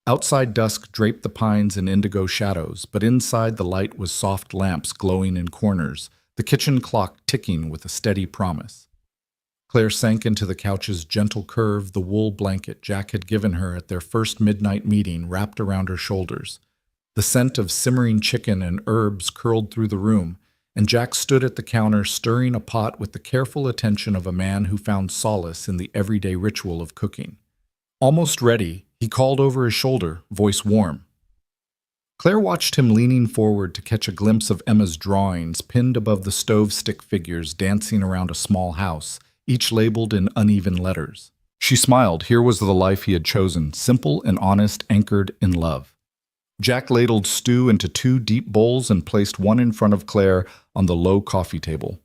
S1: Outside, dusk draped the pines in indigo shadows, but inside the light was soft lamps glowing in corners, the kitchen clock ticking with a steady promise. Claire sank into the couch's gentle curve, the wool blanket Jack had given her at their first midnight meeting wrapped around her shoulders. The scent of simmering chicken and herbs curled through the room, and Jack stood at the counter stirring a pot with the careful attention of a man who found solace in the everyday ritual of cooking. Almost ready, he called over his shoulder, voice warm. Claire watched him leaning forward to catch a glimpse of Emma's drawings pinned above the stove stick figures dancing around a small house, each labeled in uneven letters. She smiled. Here was the life he had chosen, simple and honest, anchored in love. Jack ladled stew into two deep bowls and placed one in front of Claire on the low coffee table.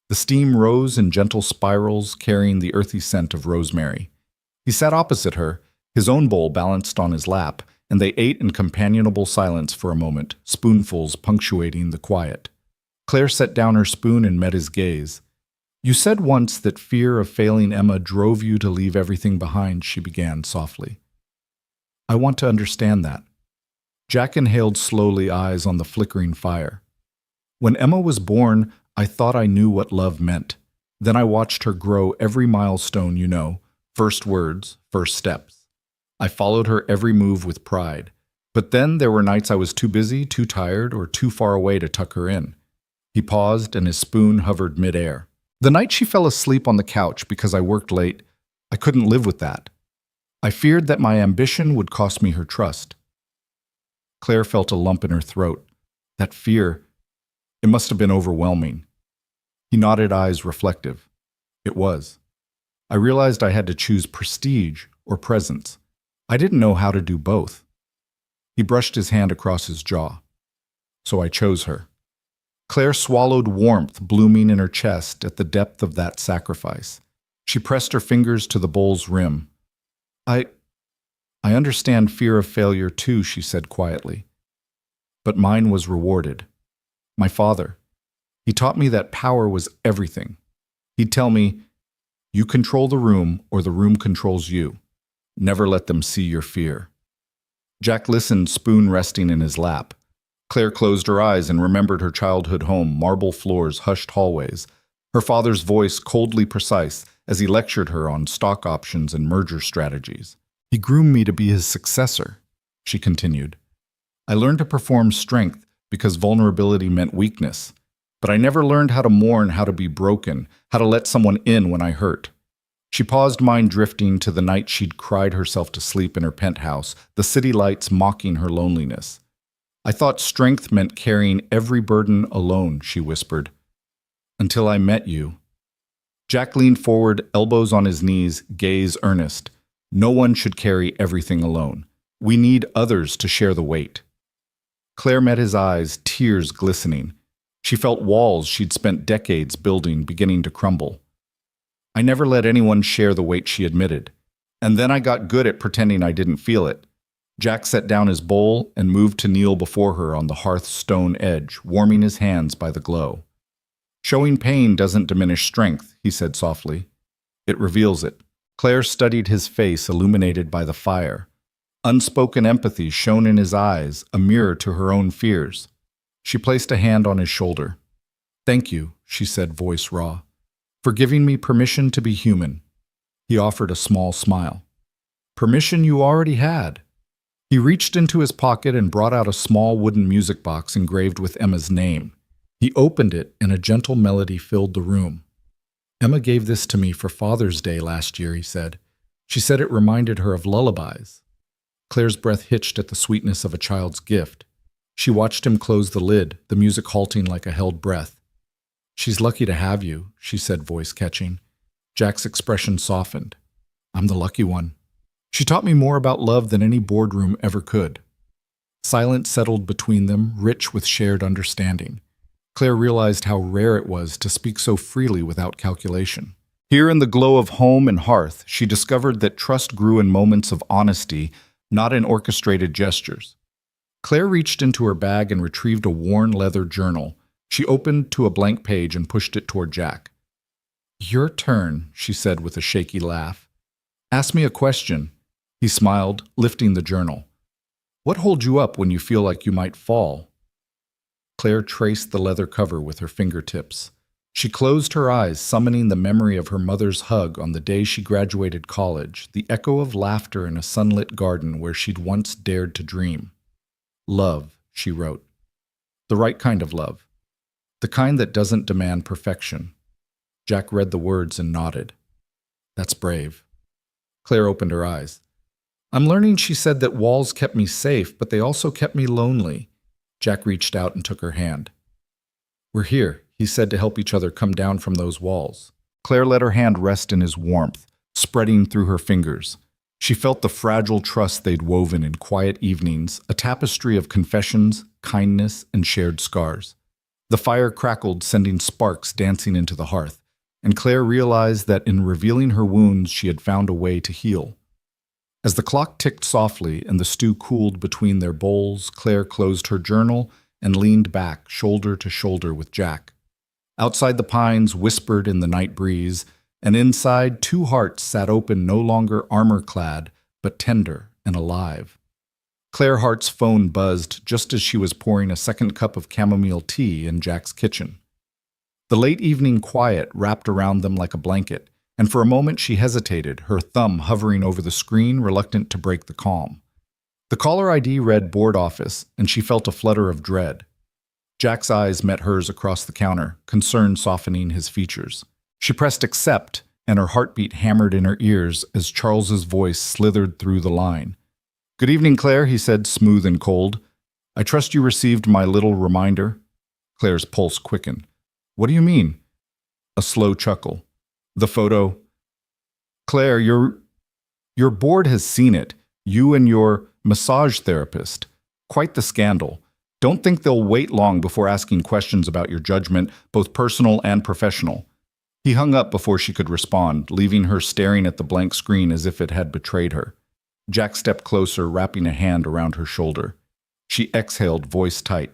S1: The steam rose in gentle spirals, carrying the earthy scent of rosemary. He sat opposite her, his own bowl balanced on his lap, and they ate in companionable silence for a moment, spoonfuls punctuating the quiet. Claire set down her spoon and met his gaze. "You said once that fear of failing Emma drove you to leave everything behind," she began softly. "I want to understand that." Jack inhaled slowly, eyes on the flickering fire. "When Emma was born, I thought I knew what love meant. Then I watched her grow every milestone, you know, first words, first steps. I followed her every move with pride. But then there were nights I was too busy, too tired, or too far away to tuck her in." He paused and his spoon hovered midair. "The night she fell asleep on the couch because I worked late, I couldn't live with that. I feared that my ambition would cost me her trust." Claire felt a lump in her throat. That fear, it must have been overwhelming. He nodded, eyes reflective. "It was. I realized I had to choose prestige or presence. I didn't know how to do both." He brushed his hand across his jaw. "So I chose her." Claire swallowed, warmth blooming in her chest at the depth of that sacrifice. She pressed her fingers to the bowl's rim. I understand fear of failure too," she said quietly. "But mine was rewarded. My father, he taught me that power was everything. He'd tell me, 'You control the room or the room controls you. Never let them see your fear.'" Jack listened, spoon resting in his lap. Claire closed her eyes and remembered her childhood home, marble floors, hushed hallways. Her father's voice coldly precise as he lectured her on stock options and merger strategies. He groomed me to be his successor, she continued. I learned to perform strength because vulnerability meant weakness. But I never learned how to mourn, how to be broken, how to let someone in when I hurt. She paused, mind drifting to the night she'd cried herself to sleep in her penthouse, the city lights mocking her loneliness. I thought strength meant carrying every burden alone, she whispered. Until I met you. Jack leaned forward, elbows on his knees, gaze earnest. No one should carry everything alone. We need others to share the weight. Claire met his eyes, tears glistening. She felt walls she'd spent decades building beginning to crumble. I never let anyone share the weight, she admitted. And then I got good at pretending I didn't feel it. Jack set down his bowl and moved to kneel before her on the hearth's stone edge, warming his hands by the glow. Showing pain doesn't diminish strength, he said softly. It reveals it. Claire studied his face illuminated by the fire. Unspoken empathy shone in his eyes, a mirror to her own fears. She placed a hand on his shoulder. Thank you, she said, voice raw, for giving me permission to be human. He offered a small smile. Permission you already had. He reached into his pocket and brought out a small wooden music box engraved with Emma's name. He opened it and a gentle melody filled the room. Emma gave this to me for Father's Day last year, he said. She said it reminded her of lullabies. Claire's breath hitched at the sweetness of a child's gift. She watched him close the lid, the music halting like a held breath. She's lucky to have you, she said, voice catching. Jack's expression softened. I'm the lucky one. She taught me more about love than any boardroom ever could. Silence settled between them, rich with shared understanding. Claire realized how rare it was to speak so freely without calculation. Here in the glow of home and hearth, she discovered that trust grew in moments of honesty, not in orchestrated gestures. Claire reached into her bag and retrieved a worn leather journal. She opened to a blank page and pushed it toward Jack. Your turn, she said with a shaky laugh. Ask me a question. He smiled, lifting the journal. What holds you up when you feel like you might fall? Claire traced the leather cover with her fingertips. She closed her eyes, summoning the memory of her mother's hug on the day she graduated college, the echo of laughter in a sunlit garden where she'd once dared to dream. Love, she wrote. The right kind of love. The kind that doesn't demand perfection. Jack read the words and nodded. That's brave. Claire opened her eyes. I'm learning, she said, that walls kept me safe, but they also kept me lonely. Jack reached out and took her hand. We're here, he said, to help each other come down from those walls. Claire let her hand rest in his warmth, spreading through her fingers. She felt the fragile trust they'd woven in quiet evenings, a tapestry of confessions, kindness, and shared scars. The fire crackled, sending sparks dancing into the hearth, and Claire realized that in revealing her wounds she had found a way to heal. As the clock ticked softly and the stew cooled between their bowls, Claire closed her journal and leaned back, shoulder to shoulder with Jack. Outside the pines whispered in the night breeze, and inside, two hearts sat open, no longer armor-clad, but tender and alive. Claire Hart's phone buzzed just as she was pouring a second cup of chamomile tea in Jack's kitchen. The late evening quiet wrapped around them like a blanket, and for a moment she hesitated, her thumb hovering over the screen, reluctant to break the calm. The caller ID read board office, and she felt a flutter of dread. Jack's eyes met hers across the counter, concern softening his features. She pressed accept, and her heartbeat hammered in her ears as Charles's voice slithered through the line. Good evening, Claire, he said, smooth and cold. I trust you received my little reminder. Claire's pulse quickened. What do you mean? A slow chuckle. The photo. Claire, your board has seen it. You and your massage therapist. Quite the scandal. Don't think they'll wait long before asking questions about your judgment, both personal and professional. He hung up before she could respond, leaving her staring at the blank screen as if it had betrayed her. Jack stepped closer, wrapping a hand around her shoulder. She exhaled, voice tight.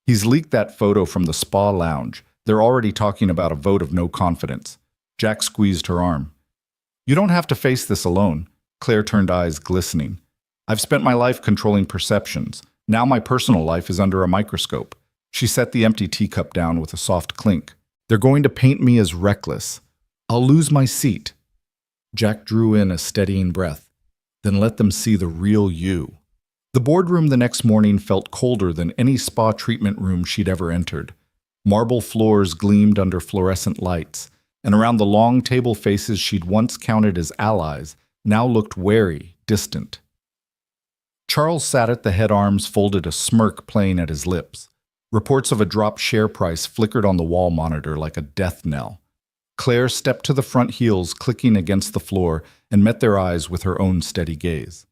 S1: He's leaked that photo from the spa lounge. They're already talking about a vote of no confidence. Jack squeezed her arm. You don't have to face this alone. Claire turned eyes glistening. I've spent my life controlling perceptions. Now my personal life is under a microscope. She set the empty teacup down with a soft clink. They're going to paint me as reckless. I'll lose my seat. Jack drew in a steadying breath. Then let them see the real you. The boardroom the next morning felt colder than any spa treatment room she'd ever entered. Marble floors gleamed under fluorescent lights, and around the long table faces she'd once counted as allies now looked wary, distant. Charles sat at the head, arms folded, a smirk playing at his lips. Reports of a dropped share price flickered on the wall monitor like a death knell. Claire stepped to the front, heels clicking against the floor, and met their eyes with her own steady gaze.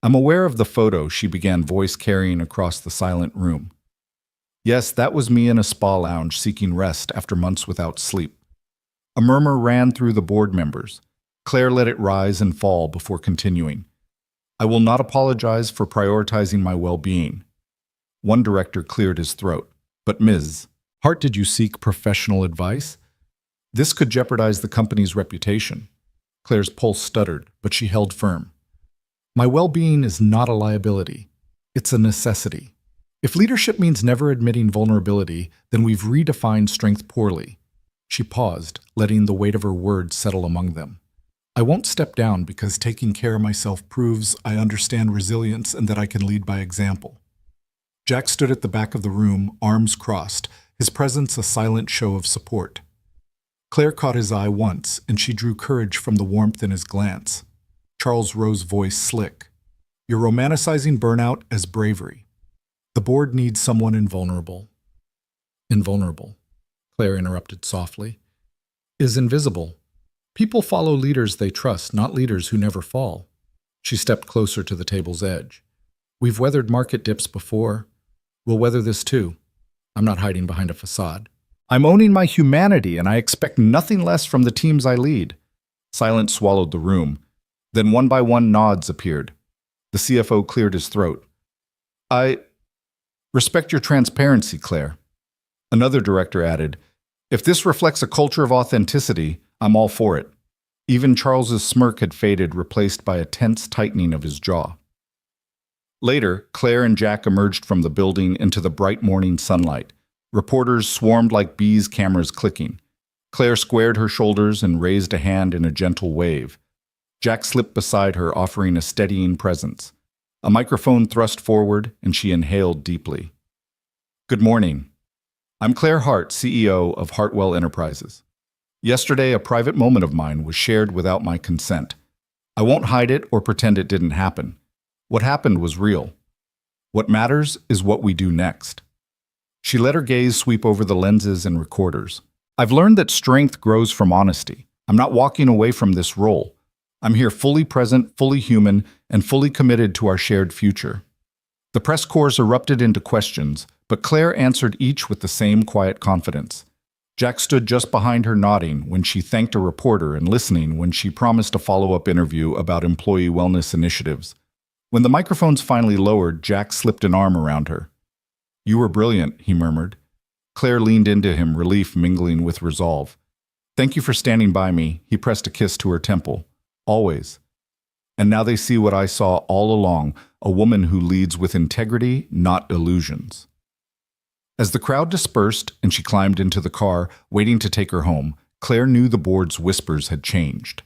S1: "I'm aware of the photo," she began, voice carrying across the silent room. "Yes, that was me in a spa lounge seeking rest after months without sleep." A murmur ran through the board members. Claire let it rise and fall before continuing. "I will not apologize for prioritizing my well-being." One director cleared his throat. "But Ms. Hart, did you seek professional advice? This could jeopardize the company's reputation." Claire's pulse stuttered, but she held firm. "My well-being is not a liability. It's a necessity. If leadership means never admitting vulnerability, then we've redefined strength poorly." She paused, letting the weight of her words settle among them. "I won't step down because taking care of myself proves I understand resilience and that I can lead by example." Jack stood at the back of the room, arms crossed, his presence a silent show of support. Claire caught his eye once, and she drew courage from the warmth in his glance. Charles Rowe's voice slick. "You're romanticizing burnout as bravery. The board needs someone invulnerable." "Invulnerable," Claire interrupted softly, "is invisible. People follow leaders they trust, not leaders who never fall." She stepped closer to the table's edge. "We've weathered market dips before. We'll weather this too. I'm not hiding behind a facade. I'm owning my humanity, and I expect nothing less from the teams I lead." Silence swallowed the room. Then one by one nods appeared. The CFO cleared his throat. "I respect your transparency, Claire." Another director added, "If this reflects a culture of authenticity, I'm all for it." Even Charles's smirk had faded, replaced by a tense tightening of his jaw. Later, Claire and Jack emerged from the building into the bright morning sunlight. Reporters swarmed like bees, cameras clicking. Claire squared her shoulders and raised a hand in a gentle wave. Jack slipped beside her, offering a steadying presence. A microphone thrust forward, and she inhaled deeply. "Good morning. I'm Claire Hart, CEO of Hartwell Enterprises. Yesterday, a private moment of mine was shared without my consent. I won't hide it or pretend it didn't happen. What happened was real. What matters is what we do next." She let her gaze sweep over the lenses and recorders. "I've learned that strength grows from honesty. I'm not walking away from this role. I'm here fully present, fully human, and fully committed to our shared future." The press corps erupted into questions, but Claire answered each with the same quiet confidence. Jack stood just behind her, nodding when she thanked a reporter and listening when she promised a follow-up interview about employee wellness initiatives. When the microphones finally lowered, Jack slipped an arm around her. "You were brilliant," he murmured. Claire leaned into him, relief mingling with resolve. "Thank you for standing by me." He pressed a kiss to her temple. "Always. And now they see what I saw all along, a woman who leads with integrity, not illusions." As the crowd dispersed and she climbed into the car, waiting to take her home, Claire knew the board's whispers had changed.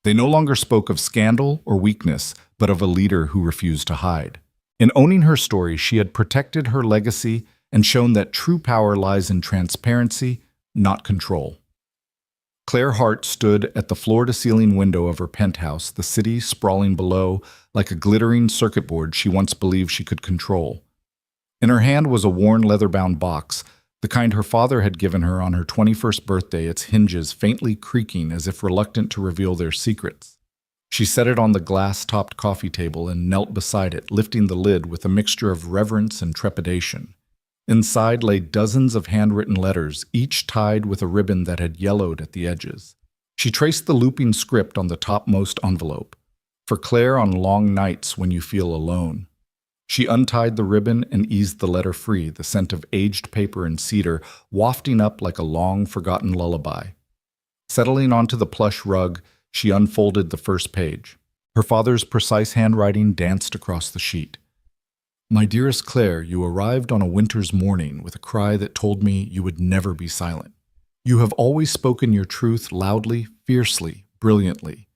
S1: They no longer spoke of scandal or weakness, but of a leader who refused to hide. In owning her story, she had protected her legacy and shown that true power lies in transparency, not control. Claire Hart stood at the floor-to-ceiling window of her penthouse, the city sprawling below like a glittering circuit board she once believed she could control. In her hand was a worn leather-bound box, the kind her father had given her on her 21st birthday, its hinges faintly creaking as if reluctant to reveal their secrets. She set it on the glass-topped coffee table and knelt beside it, lifting the lid with a mixture of reverence and trepidation. Inside lay dozens of handwritten letters, each tied with a ribbon that had yellowed at the edges. She traced the looping script on the topmost envelope. "For Claire on long nights when you feel alone." She untied the ribbon and eased the letter free, the scent of aged paper and cedar wafting up like a long-forgotten lullaby. Settling onto the plush rug, she unfolded the first page. Her father's precise handwriting danced across the sheet. My dearest Claire, you arrived on a winter's morning with a cry that told me you would never be silent. You have always spoken your truth loudly, fiercely, brilliantly.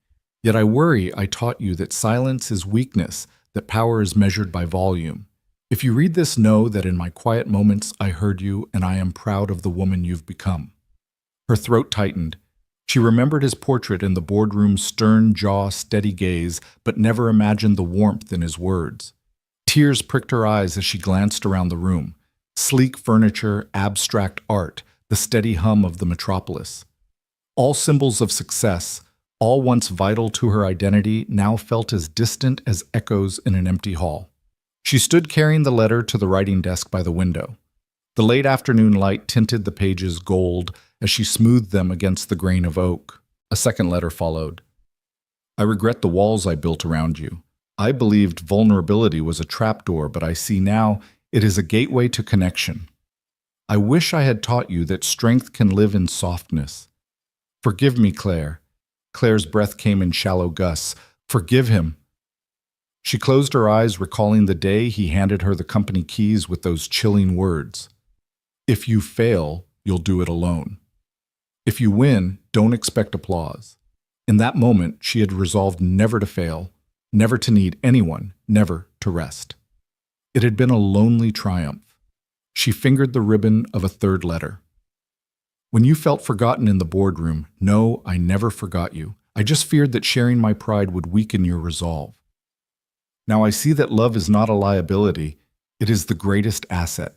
S1: Yet I worry I taught you that silence is weakness, that power is measured by volume. If you read this, know that in my quiet moments I heard you, and I am proud of the woman you've become. Her throat tightened. She remembered his portrait in the boardroom's stern jaw, steady gaze, but never imagined the warmth in his words. Tears pricked her eyes as she glanced around the room. Sleek furniture, abstract art, the steady hum of the metropolis. All symbols of success, all once vital to her identity, now felt as distant as echoes in an empty hall. She stood carrying the letter to the writing desk by the window. The late afternoon light tinted the pages gold as she smoothed them against the grain of oak. A second letter followed. I regret the walls I built around you. I believed vulnerability was a trapdoor, but I see now it is a gateway to connection. I wish I had taught you that strength can live in softness. Forgive me, Claire. Claire's breath came in shallow gusts. Forgive him. She closed her eyes, recalling the day he handed her the company keys with those chilling words. If you fail, you'll do it alone. If you win, don't expect applause. In that moment, she had resolved never to fail, never to need anyone, never to rest. It had been a lonely triumph. She fingered the ribbon of a third letter. When you felt forgotten in the boardroom, no, I never forgot you. I just feared that sharing my pride would weaken your resolve. Now I see that love is not a liability, it is the greatest asset.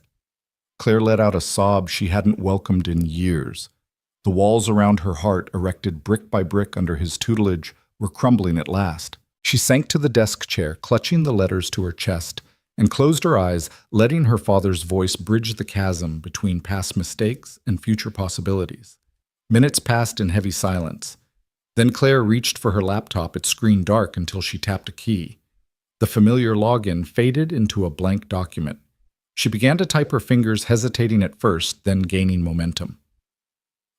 S1: Claire let out a sob she hadn't welcomed in years. The walls around her heart, erected brick by brick under his tutelage, were crumbling at last. She sank to the desk chair, clutching the letters to her chest, and closed her eyes, letting her father's voice bridge the chasm between past mistakes and future possibilities. Minutes passed in heavy silence. Then Claire reached for her laptop, its screen dark until she tapped a key. The familiar login faded into a blank document. She began to type, her fingers hesitating at first, then gaining momentum.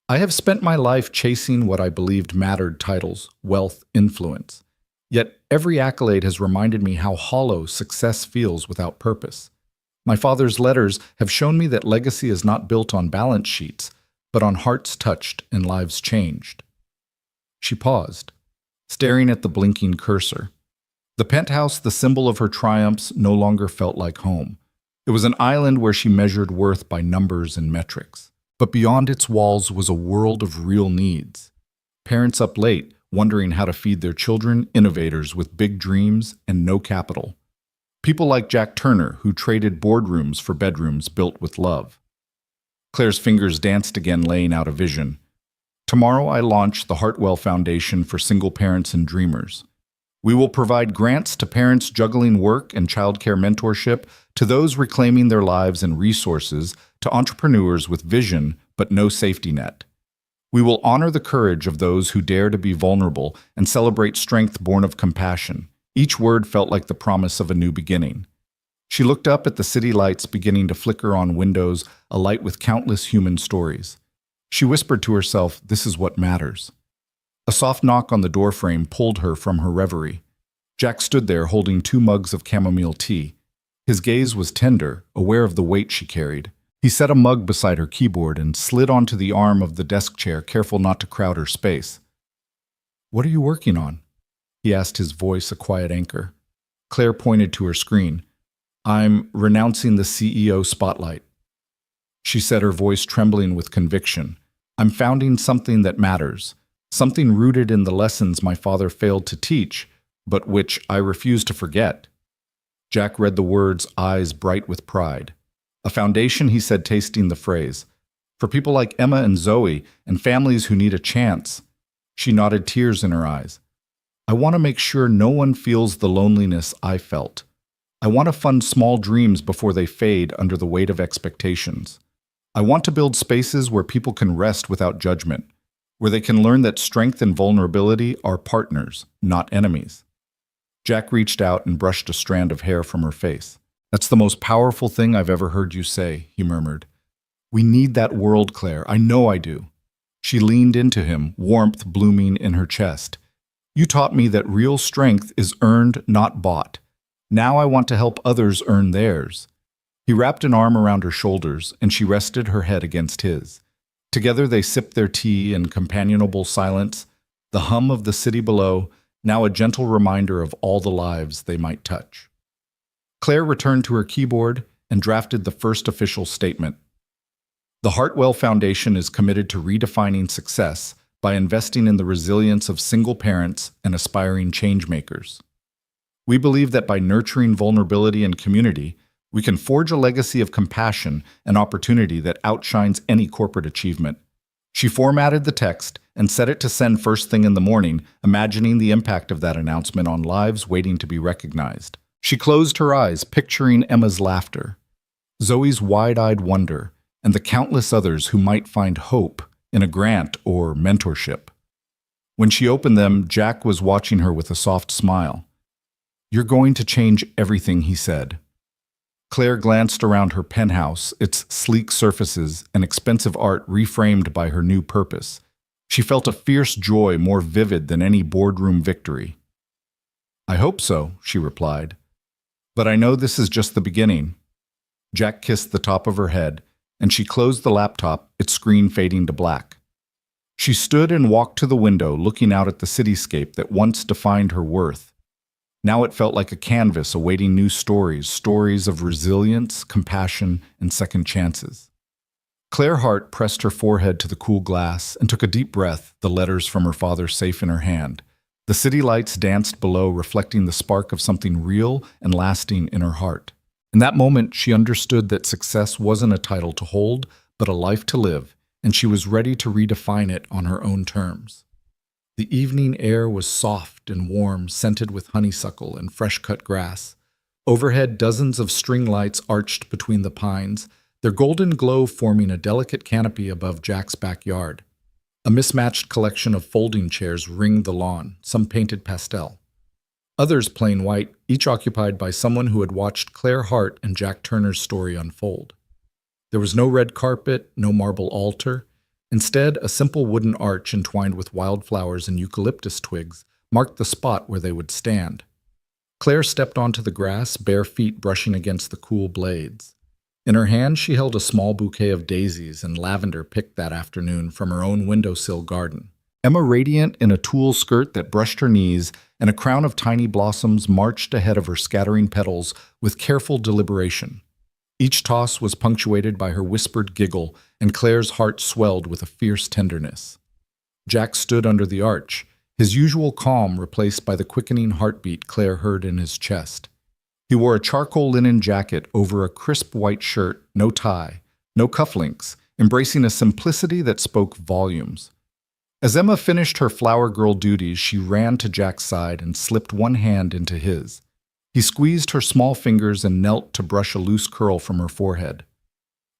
S1: I have spent my life chasing what I believed mattered: titles, wealth, influence. Yet every accolade has reminded me how hollow success feels without purpose. My father's letters have shown me that legacy is not built on balance sheets, but on hearts touched and lives changed. She paused, staring at the blinking cursor. The penthouse, the symbol of her triumphs, no longer felt like home. It was an island where she measured worth by numbers and metrics. But beyond its walls was a world of real needs. Parents up late, wondering how to feed their children, innovators with big dreams and no capital. People like Jack Turner, who traded boardrooms for bedrooms built with love. Claire's fingers danced again, laying out a vision. Tomorrow I launch the Hartwell Foundation for Single Parents and Dreamers. We will provide grants to parents juggling work and childcare mentorship, to those reclaiming their lives, and resources to entrepreneurs with vision but no safety net. We will honor the courage of those who dare to be vulnerable and celebrate strength born of compassion. Each word felt like the promise of a new beginning. She looked up at the city lights beginning to flicker on windows, alight with countless human stories. She whispered to herself, "This is what matters." A soft knock on the doorframe pulled her from her reverie. Jack stood there holding 2 mugs of chamomile tea. His gaze was tender, aware of the weight she carried. He set a mug beside her keyboard and slid onto the arm of the desk chair, careful not to crowd her space. "What are you working on?" he asked, his voice a quiet anchor. Claire pointed to her screen. "I'm renouncing the CEO spotlight," she said, her voice trembling with conviction. "I'm founding something that matters, something rooted in the lessons my father failed to teach, but which I refuse to forget." Jack read the words, eyes bright with pride. "A foundation," he said, tasting the phrase, "for people like Emma and Zoe and families who need a chance." She nodded, tears in her eyes. "I want to make sure no one feels the loneliness I felt. I want to fund small dreams before they fade under the weight of expectations. I want to build spaces where people can rest without judgment, where they can learn that strength and vulnerability are partners, not enemies." Jack reached out and brushed a strand of hair from her face. "That's the most powerful thing I've ever heard you say," he murmured. "We need that world, Claire. I know I do." She leaned into him, warmth blooming in her chest. "You taught me that real strength is earned, not bought. Now I want to help others earn theirs. He wrapped an arm around her shoulders, and she rested her head against his. Together they sipped their tea in companionable silence, the hum of the city below, now a gentle reminder of all the lives they might touch. Claire returned to her keyboard and drafted the first official statement. The Hartwell Foundation is committed to redefining success by investing in the resilience of single parents and aspiring changemakers. We believe that by nurturing vulnerability and community, we can forge a legacy of compassion and opportunity that outshines any corporate achievement. She formatted the text and set it to send first thing in the morning, imagining the impact of that announcement on lives waiting to be recognized. She closed her eyes, picturing Emma's laughter, Zoe's wide-eyed wonder, and the countless others who might find hope in a grant or mentorship. When she opened them, Jack was watching her with a soft smile. "You're going to change everything," he said. Claire glanced around her penthouse, its sleek surfaces and expensive art reframed by her new purpose. She felt a fierce joy more vivid than any boardroom victory. "I hope so," she replied. "But I know this is just the beginning." Jack kissed the top of her head, and she closed the laptop, its screen fading to black. She stood and walked to the window, looking out at the cityscape that once defined her worth. Now it felt like a canvas awaiting new stories of resilience, compassion, and second chances. Claire Hart pressed her forehead to the cool glass and took a deep breath, the letters from her father safe in her hand. The city lights danced below, reflecting the spark of something real and lasting in her heart. In that moment, she understood that success wasn't a title to hold, but a life to live, and she was ready to redefine it on her own terms. The evening air was soft and warm, scented with honeysuckle and fresh-cut grass. Overhead, dozens of string lights arched between the pines, their golden glow forming a delicate canopy above Jack's backyard. A mismatched collection of folding chairs ringed the lawn, some painted pastel, others plain white, each occupied by someone who had watched Claire Hart and Jack Turner's story unfold. There was no red carpet, no marble altar. Instead, a simple wooden arch entwined with wildflowers and eucalyptus twigs marked the spot where they would stand. Claire stepped onto the grass, bare feet brushing against the cool blades. In her hand, she held a small bouquet of daisies and lavender picked that afternoon from her own windowsill garden. Emma, radiant in a tulle skirt that brushed her knees and a crown of tiny blossoms, marched ahead of her scattering petals with careful deliberation. Each toss was punctuated by her whispered giggle, and Claire's heart swelled with a fierce tenderness. Jack stood under the arch, his usual calm replaced by the quickening heartbeat Claire heard in his chest. He wore a charcoal linen jacket over a crisp white shirt, no tie, no cufflinks, embracing a simplicity that spoke volumes. As Emma finished her flower girl duties, she ran to Jack's side and slipped one hand into his. He squeezed her small fingers and knelt to brush a loose curl from her forehead.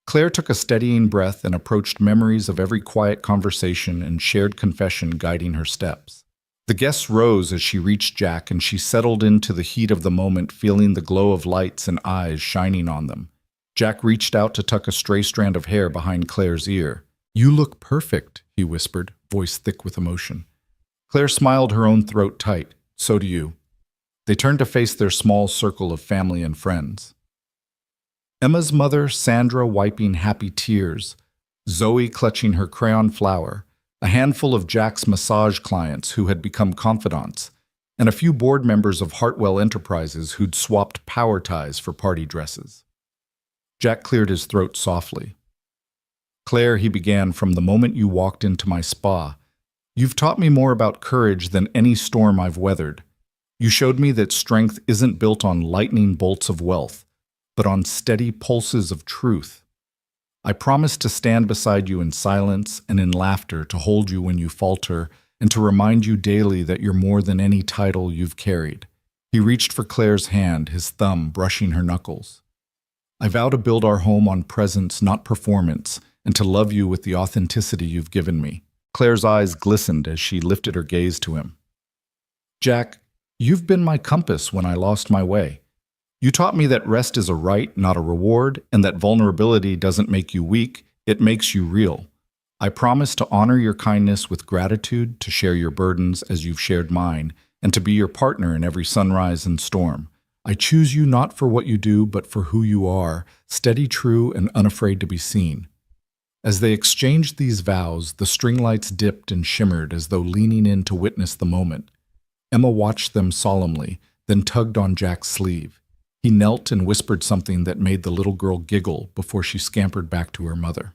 S1: Claire took a steadying breath and approached memories of every quiet conversation and shared confession guiding her steps. The guests rose as she reached Jack, and she settled into the heat of the moment, feeling the glow of lights and eyes shining on them. Jack reached out to tuck a stray strand of hair behind Claire's ear. "You look perfect," he whispered, voice thick with emotion. Claire smiled, her own throat tight. "So do you." They turned to face their small circle of family and friends. Emma's mother, Sandra, wiping happy tears, Zoe clutching her crayon flower, a handful of Jack's massage clients who had become confidants, and a few board members of Hartwell Enterprises who'd swapped power ties for party dresses. Jack cleared his throat softly. "Claire," he began, "from the moment you walked into my spa, you've taught me more about courage than any storm I've weathered. You showed me that strength isn't built on lightning bolts of wealth, but on steady pulses of truth. I promise to stand beside you in silence and in laughter, to hold you when you falter, and to remind you daily that you're more than any title you've carried." He reached for Claire's hand, his thumb brushing her knuckles. "I vow to build our home on presence, not performance, and to love you with the authenticity you've given me." Claire's eyes glistened as she lifted her gaze to him. "Jack, you've been my compass when I lost my way. You taught me that rest is a right, not a reward, and that vulnerability doesn't make you weak, it makes you real. I promise to honor your kindness with gratitude, to share your burdens as you've shared mine, and to be your partner in every sunrise and storm. I choose you not for what you do, but for who you are, steady, true, and unafraid to be seen. As they exchanged these vows, the string lights dipped and shimmered as though leaning in to witness the moment. Emma watched them solemnly, then tugged on Jack's sleeve. He knelt and whispered something that made the little girl giggle before she scampered back to her mother.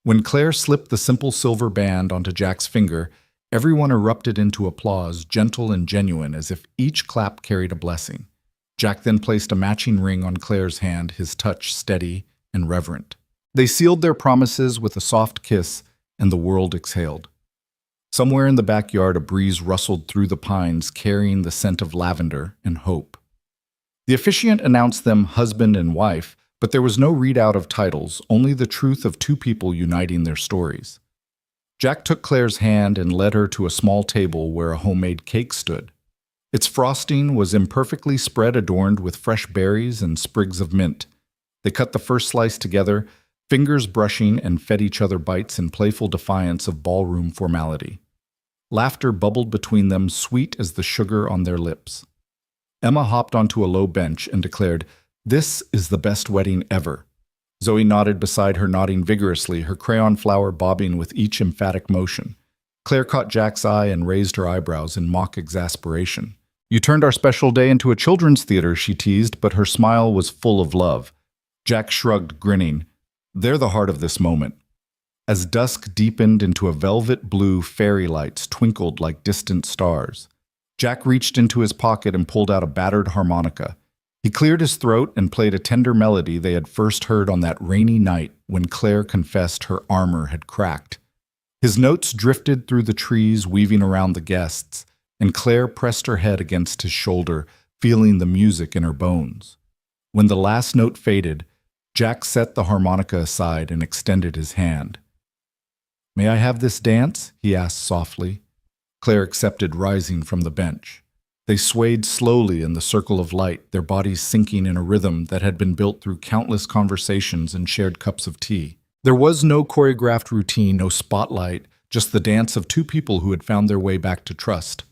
S1: When Claire slipped the simple silver band onto Jack's finger, everyone erupted into applause, gentle and genuine, as if each clap carried a blessing. Jack then placed a matching ring on Claire's hand, his touch steady and reverent. They sealed their promises with a soft kiss, and the world exhaled. Somewhere in the backyard, a breeze rustled through the pines, carrying the scent of lavender and hope. The officiant announced them husband and wife, but there was no readout of titles, only the truth of two people uniting their stories. Jack took Claire's hand and led her to a small table where a homemade cake stood. Its frosting was imperfectly spread, adorned with fresh berries and sprigs of mint. They cut the first slice together, fingers brushing, and fed each other bites in playful defiance of ballroom formality. Laughter bubbled between them, sweet as the sugar on their lips. Emma hopped onto a low bench and declared, "This is the best wedding ever." Zoe nodded beside her, nodding vigorously, her crayon flower bobbing with each emphatic motion. Claire caught Jack's eye and raised her eyebrows in mock exasperation. "You turned our special day into a children's theater," she teased, but her smile was full of love. Jack shrugged, grinning. "They're the heart of this moment." As dusk deepened into a velvet blue, fairy lights twinkled like distant stars. Jack reached into his pocket and pulled out a battered harmonica. He cleared his throat and played a tender melody they had first heard on that rainy night when Claire confessed her armor had cracked. His notes drifted through the trees, weaving around the guests, and Claire pressed her head against his shoulder, feeling the music in her bones. When the last note faded, Jack set the harmonica aside and extended his hand. "May I have this dance?" he asked softly. Claire accepted, rising from the bench. They swayed slowly in the circle of light, their bodies sinking in a rhythm that had been built through countless conversations and shared cups of tea. There was no choreographed routine, no spotlight, just the dance of two people who had found their way back to trust.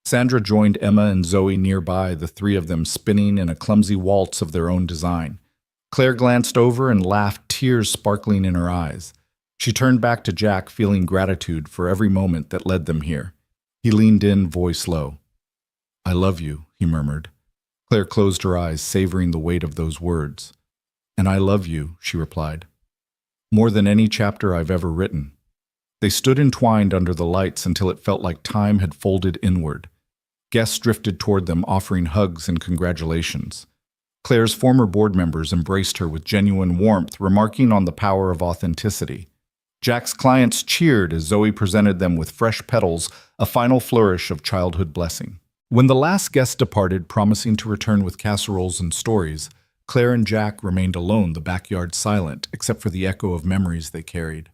S1: Sandra joined Emma and Zoe nearby, the three of them spinning in a clumsy waltz of their own design. Claire glanced over and laughed, tears sparkling in her eyes. She turned back to Jack, feeling gratitude for every moment that led them here. He leaned in, voice low. "I love you," he murmured. Claire closed her eyes, savoring the weight of those words. "And I love you," she replied. "More than any chapter I've ever written." They stood entwined under the lights until it felt like time had folded inward. Guests drifted toward them, offering hugs and congratulations. Claire's former board members embraced her with genuine warmth, remarking on the power of authenticity. Jack's clients cheered as Zoe presented them with fresh petals, a final flourish of childhood blessing. When the last guest departed, promising to return with casseroles and stories, Claire and Jack remained alone, the backyard silent, except for the echo of memories they carried.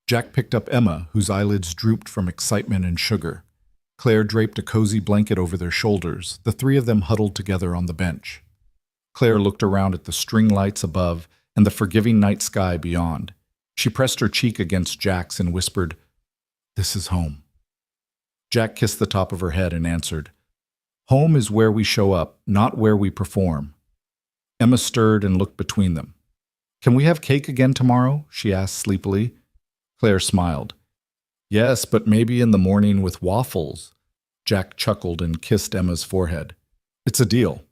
S1: Jack picked up Emma, whose eyelids drooped from excitement and sugar. Claire draped a cozy blanket over their shoulders, the three of them huddled together on the bench. Claire looked around at the string lights above and the forgiving night sky beyond. She pressed her cheek against Jack's and whispered, "This is home." Jack kissed the top of her head and answered, "Home is where we show up, not where we perform." Emma stirred and looked between them. "Can we have cake again tomorrow?" she asked sleepily. Claire smiled. "Yes, but maybe in the morning with waffles." Jack chuckled and kissed Emma's forehead. "It's a deal."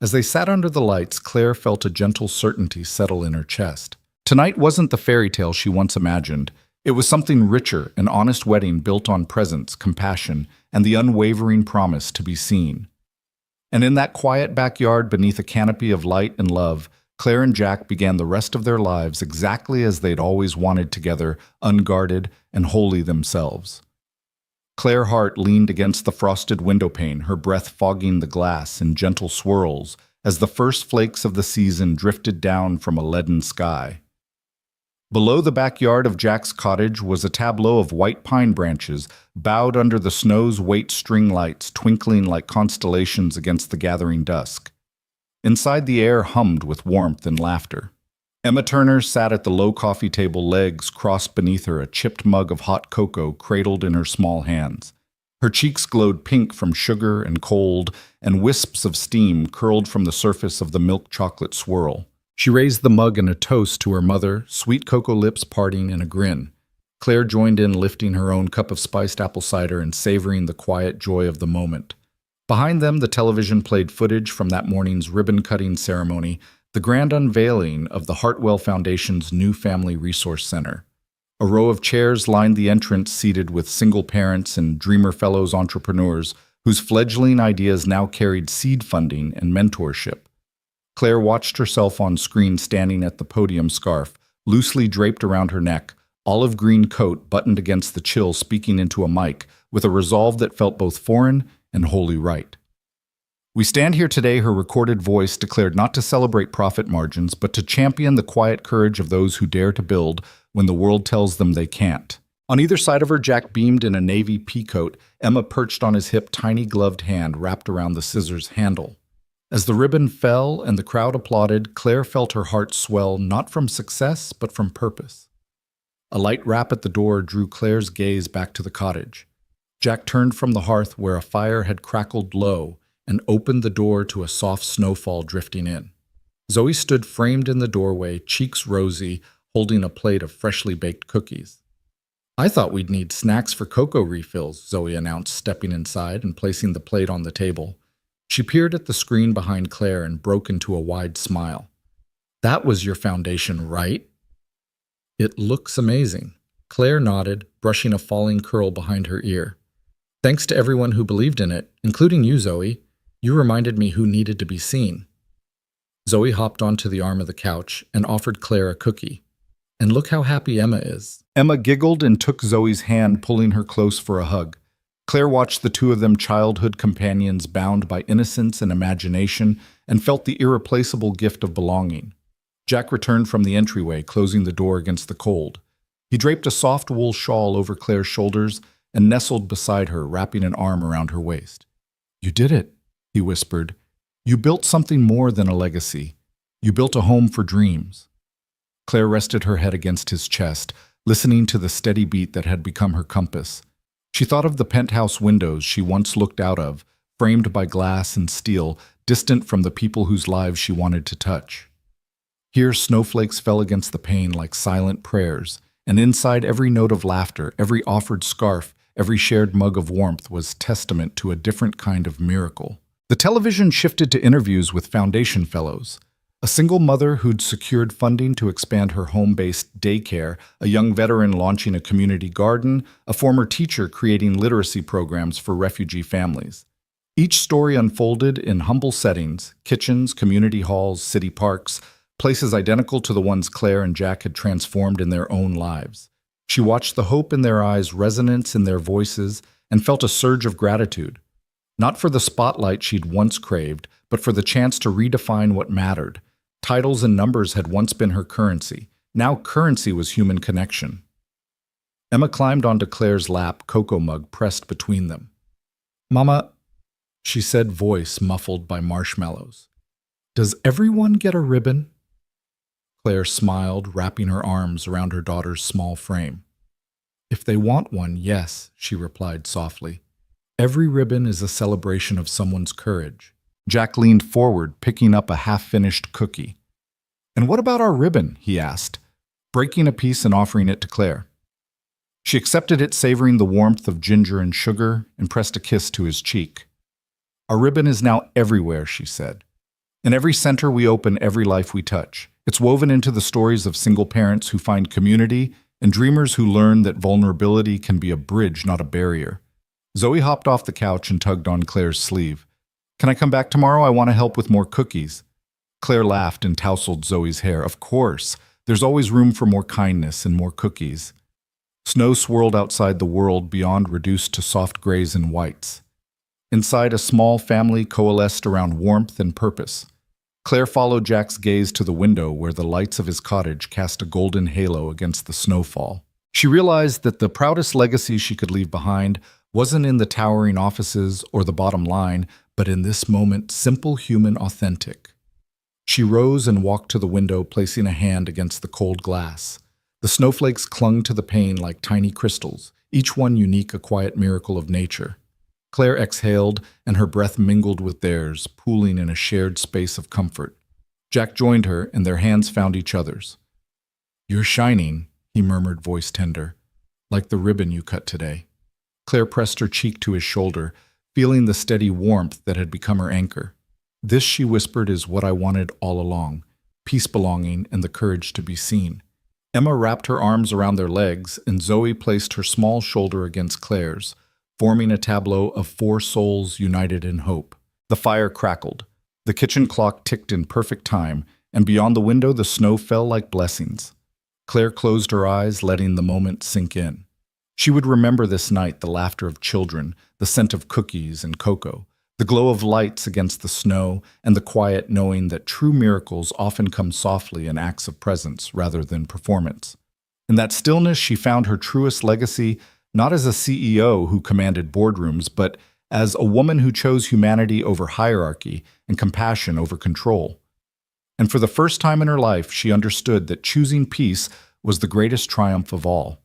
S1: As they sat under the lights, Claire felt a gentle certainty settle in her chest. Tonight wasn't the fairy tale she once imagined. It was something richer, an honest wedding built on presence, compassion, and the unwavering promise to be seen. And in that quiet backyard beneath a canopy of light and love, Claire and Jack began the rest of their lives exactly as they'd always wanted together, unguarded and wholly themselves. Claire Hart leaned against the frosted windowpane, her breath fogging the glass in gentle swirls as the first flakes of the season drifted down from a leaden sky. Below the backyard of Jack's cottage was a tableau of white pine branches, bowed under the snow's weight string lights, twinkling like constellations against the gathering dusk. Inside, the air hummed with warmth and laughter. Emma Turner sat at the low coffee table, legs crossed beneath her, a chipped mug of hot cocoa cradled in her small hands. Her cheeks glowed pink from sugar and cold, and wisps of steam curled from the surface of the milk chocolate swirl. She raised the mug in a toast to her mother, sweet cocoa lips parting in a grin. Claire joined in, lifting her own cup of spiced apple cider and savoring the quiet joy of the moment. Behind them, the television played footage from that morning's ribbon-cutting ceremony, the grand unveiling of the Hartwell Foundation's new Family Resource Center. A row of chairs lined the entrance, seated with single parents and Dreamer Fellows entrepreneurs whose fledgling ideas now carried seed funding and mentorship. Claire watched herself on screen standing at the podium, scarf loosely draped around her neck, olive green coat buttoned against the chill, speaking into a mic with a resolve that felt both foreign and wholly right. "We stand here today," her recorded voice declared, "not to celebrate profit margins, but to champion the quiet courage of those who dare to build when the world tells them they can't." On either side of her, Jack beamed in a navy peacoat, Emma perched on his hip, tiny gloved hand wrapped around the scissors handle. As the ribbon fell and the crowd applauded, Claire felt her heart swell, not from success, but from purpose. A light rap at the door drew Claire's gaze back to the cottage. Jack turned from the hearth where a fire had crackled low and opened the door to a soft snowfall drifting in. Zoe stood framed in the doorway, cheeks rosy, holding a plate of freshly baked cookies. "I thought we'd need snacks for cocoa refills," Zoe announced, stepping inside and placing the plate on the table. She peered at the screen behind Claire and broke into a wide smile. "That was your foundation, right?" "It looks amazing." Claire nodded, brushing a falling curl behind her ear. "Thanks to everyone who believed in it, including you, Zoe. You reminded me who needed to be seen." Zoe hopped onto the arm of the couch and offered Claire a cookie. "And look how happy Emma is." Emma giggled and took Zoe's hand, pulling her close for a hug. Claire watched the two of them, childhood companions bound by innocence and imagination, and felt the irreplaceable gift of belonging. Jack returned from the entryway, closing the door against the cold. He draped a soft wool shawl over Claire's shoulders and nestled beside her, wrapping an arm around her waist. "You did it," he whispered. "You built something more than a legacy. You built a home for dreams." Claire rested her head against his chest, listening to the steady beat that had become her compass. She thought of the penthouse windows she once looked out of, framed by glass and steel, distant from the people whose lives she wanted to touch. Here snowflakes fell against the pane like silent prayers, and inside every note of laughter, every offered scarf, every shared mug of warmth was testament to a different kind of miracle. The television shifted to interviews with Foundation Fellows. A single mother who'd secured funding to expand her home-based daycare, a young veteran launching a community garden, a former teacher creating literacy programs for refugee families. Each story unfolded in humble settings: kitchens, community halls, city parks, places identical to the ones Claire and Jack had transformed in their own lives. She watched the hope in their eyes, resonance in their voices, and felt a surge of gratitude. Not for the spotlight she'd once craved, but for the chance to redefine what mattered. Titles and numbers had once been her currency. Now currency was human connection. Emma climbed onto Claire's lap, cocoa mug pressed between them. "Mama," she said, voice muffled by marshmallows. "Does everyone get a ribbon?" Claire smiled, wrapping her arms around her daughter's small frame. "If they want one, yes," she replied softly. "Every ribbon is a celebration of someone's courage." Jack leaned forward, picking up a half-finished cookie. "And what about our ribbon?" he asked, breaking a piece and offering it to Claire. She accepted it, savoring the warmth of ginger and sugar, and pressed a kiss to his cheek. "Our ribbon is now everywhere," she said. "In every center we open, every life we touch. It's woven into the stories of single parents who find community and dreamers who learn that vulnerability can be a bridge, not a barrier." Zoe hopped off the couch and tugged on Claire's sleeve. "Can I come back tomorrow? I want to help with more cookies." Claire laughed and tousled Zoe's hair. "Of course. There's always room for more kindness and more cookies." Snow swirled outside the world beyond, reduced to soft grays and whites. Inside, a small family coalesced around warmth and purpose. Claire followed Jack's gaze to the window where the lights of his cottage cast a golden halo against the snowfall. She realized that the proudest legacy she could leave behind wasn't in the towering offices or the bottom line, but in this moment, simple, human, authentic. She rose and walked to the window, placing a hand against the cold glass. The snowflakes clung to the pane like tiny crystals, each one unique, a quiet miracle of nature. Claire exhaled, and her breath mingled with theirs, pooling in a shared space of comfort. Jack joined her, and their hands found each other's. "You're shining," he murmured, voice tender, "like the ribbon you cut today." Claire pressed her cheek to his shoulder, feeling the steady warmth that had become her anchor. "This," she whispered, "is what I wanted all along. Peace, belonging, and the courage to be seen." Emma wrapped her arms around their legs, and Zoe placed her small shoulder against Claire's, forming a tableau of four souls united in hope. The fire crackled. The kitchen clock ticked in perfect time, and beyond the window the snow fell like blessings. Claire closed her eyes, letting the moment sink in. She would remember this night, the laughter of children, the scent of cookies and cocoa, the glow of lights against the snow, and the quiet knowing that true miracles often come softly in acts of presence rather than performance. In that stillness, she found her truest legacy, not as a CEO who commanded boardrooms, but as a woman who chose humanity over hierarchy and compassion over control. And for the first time in her life, she understood that choosing peace was the greatest triumph of all.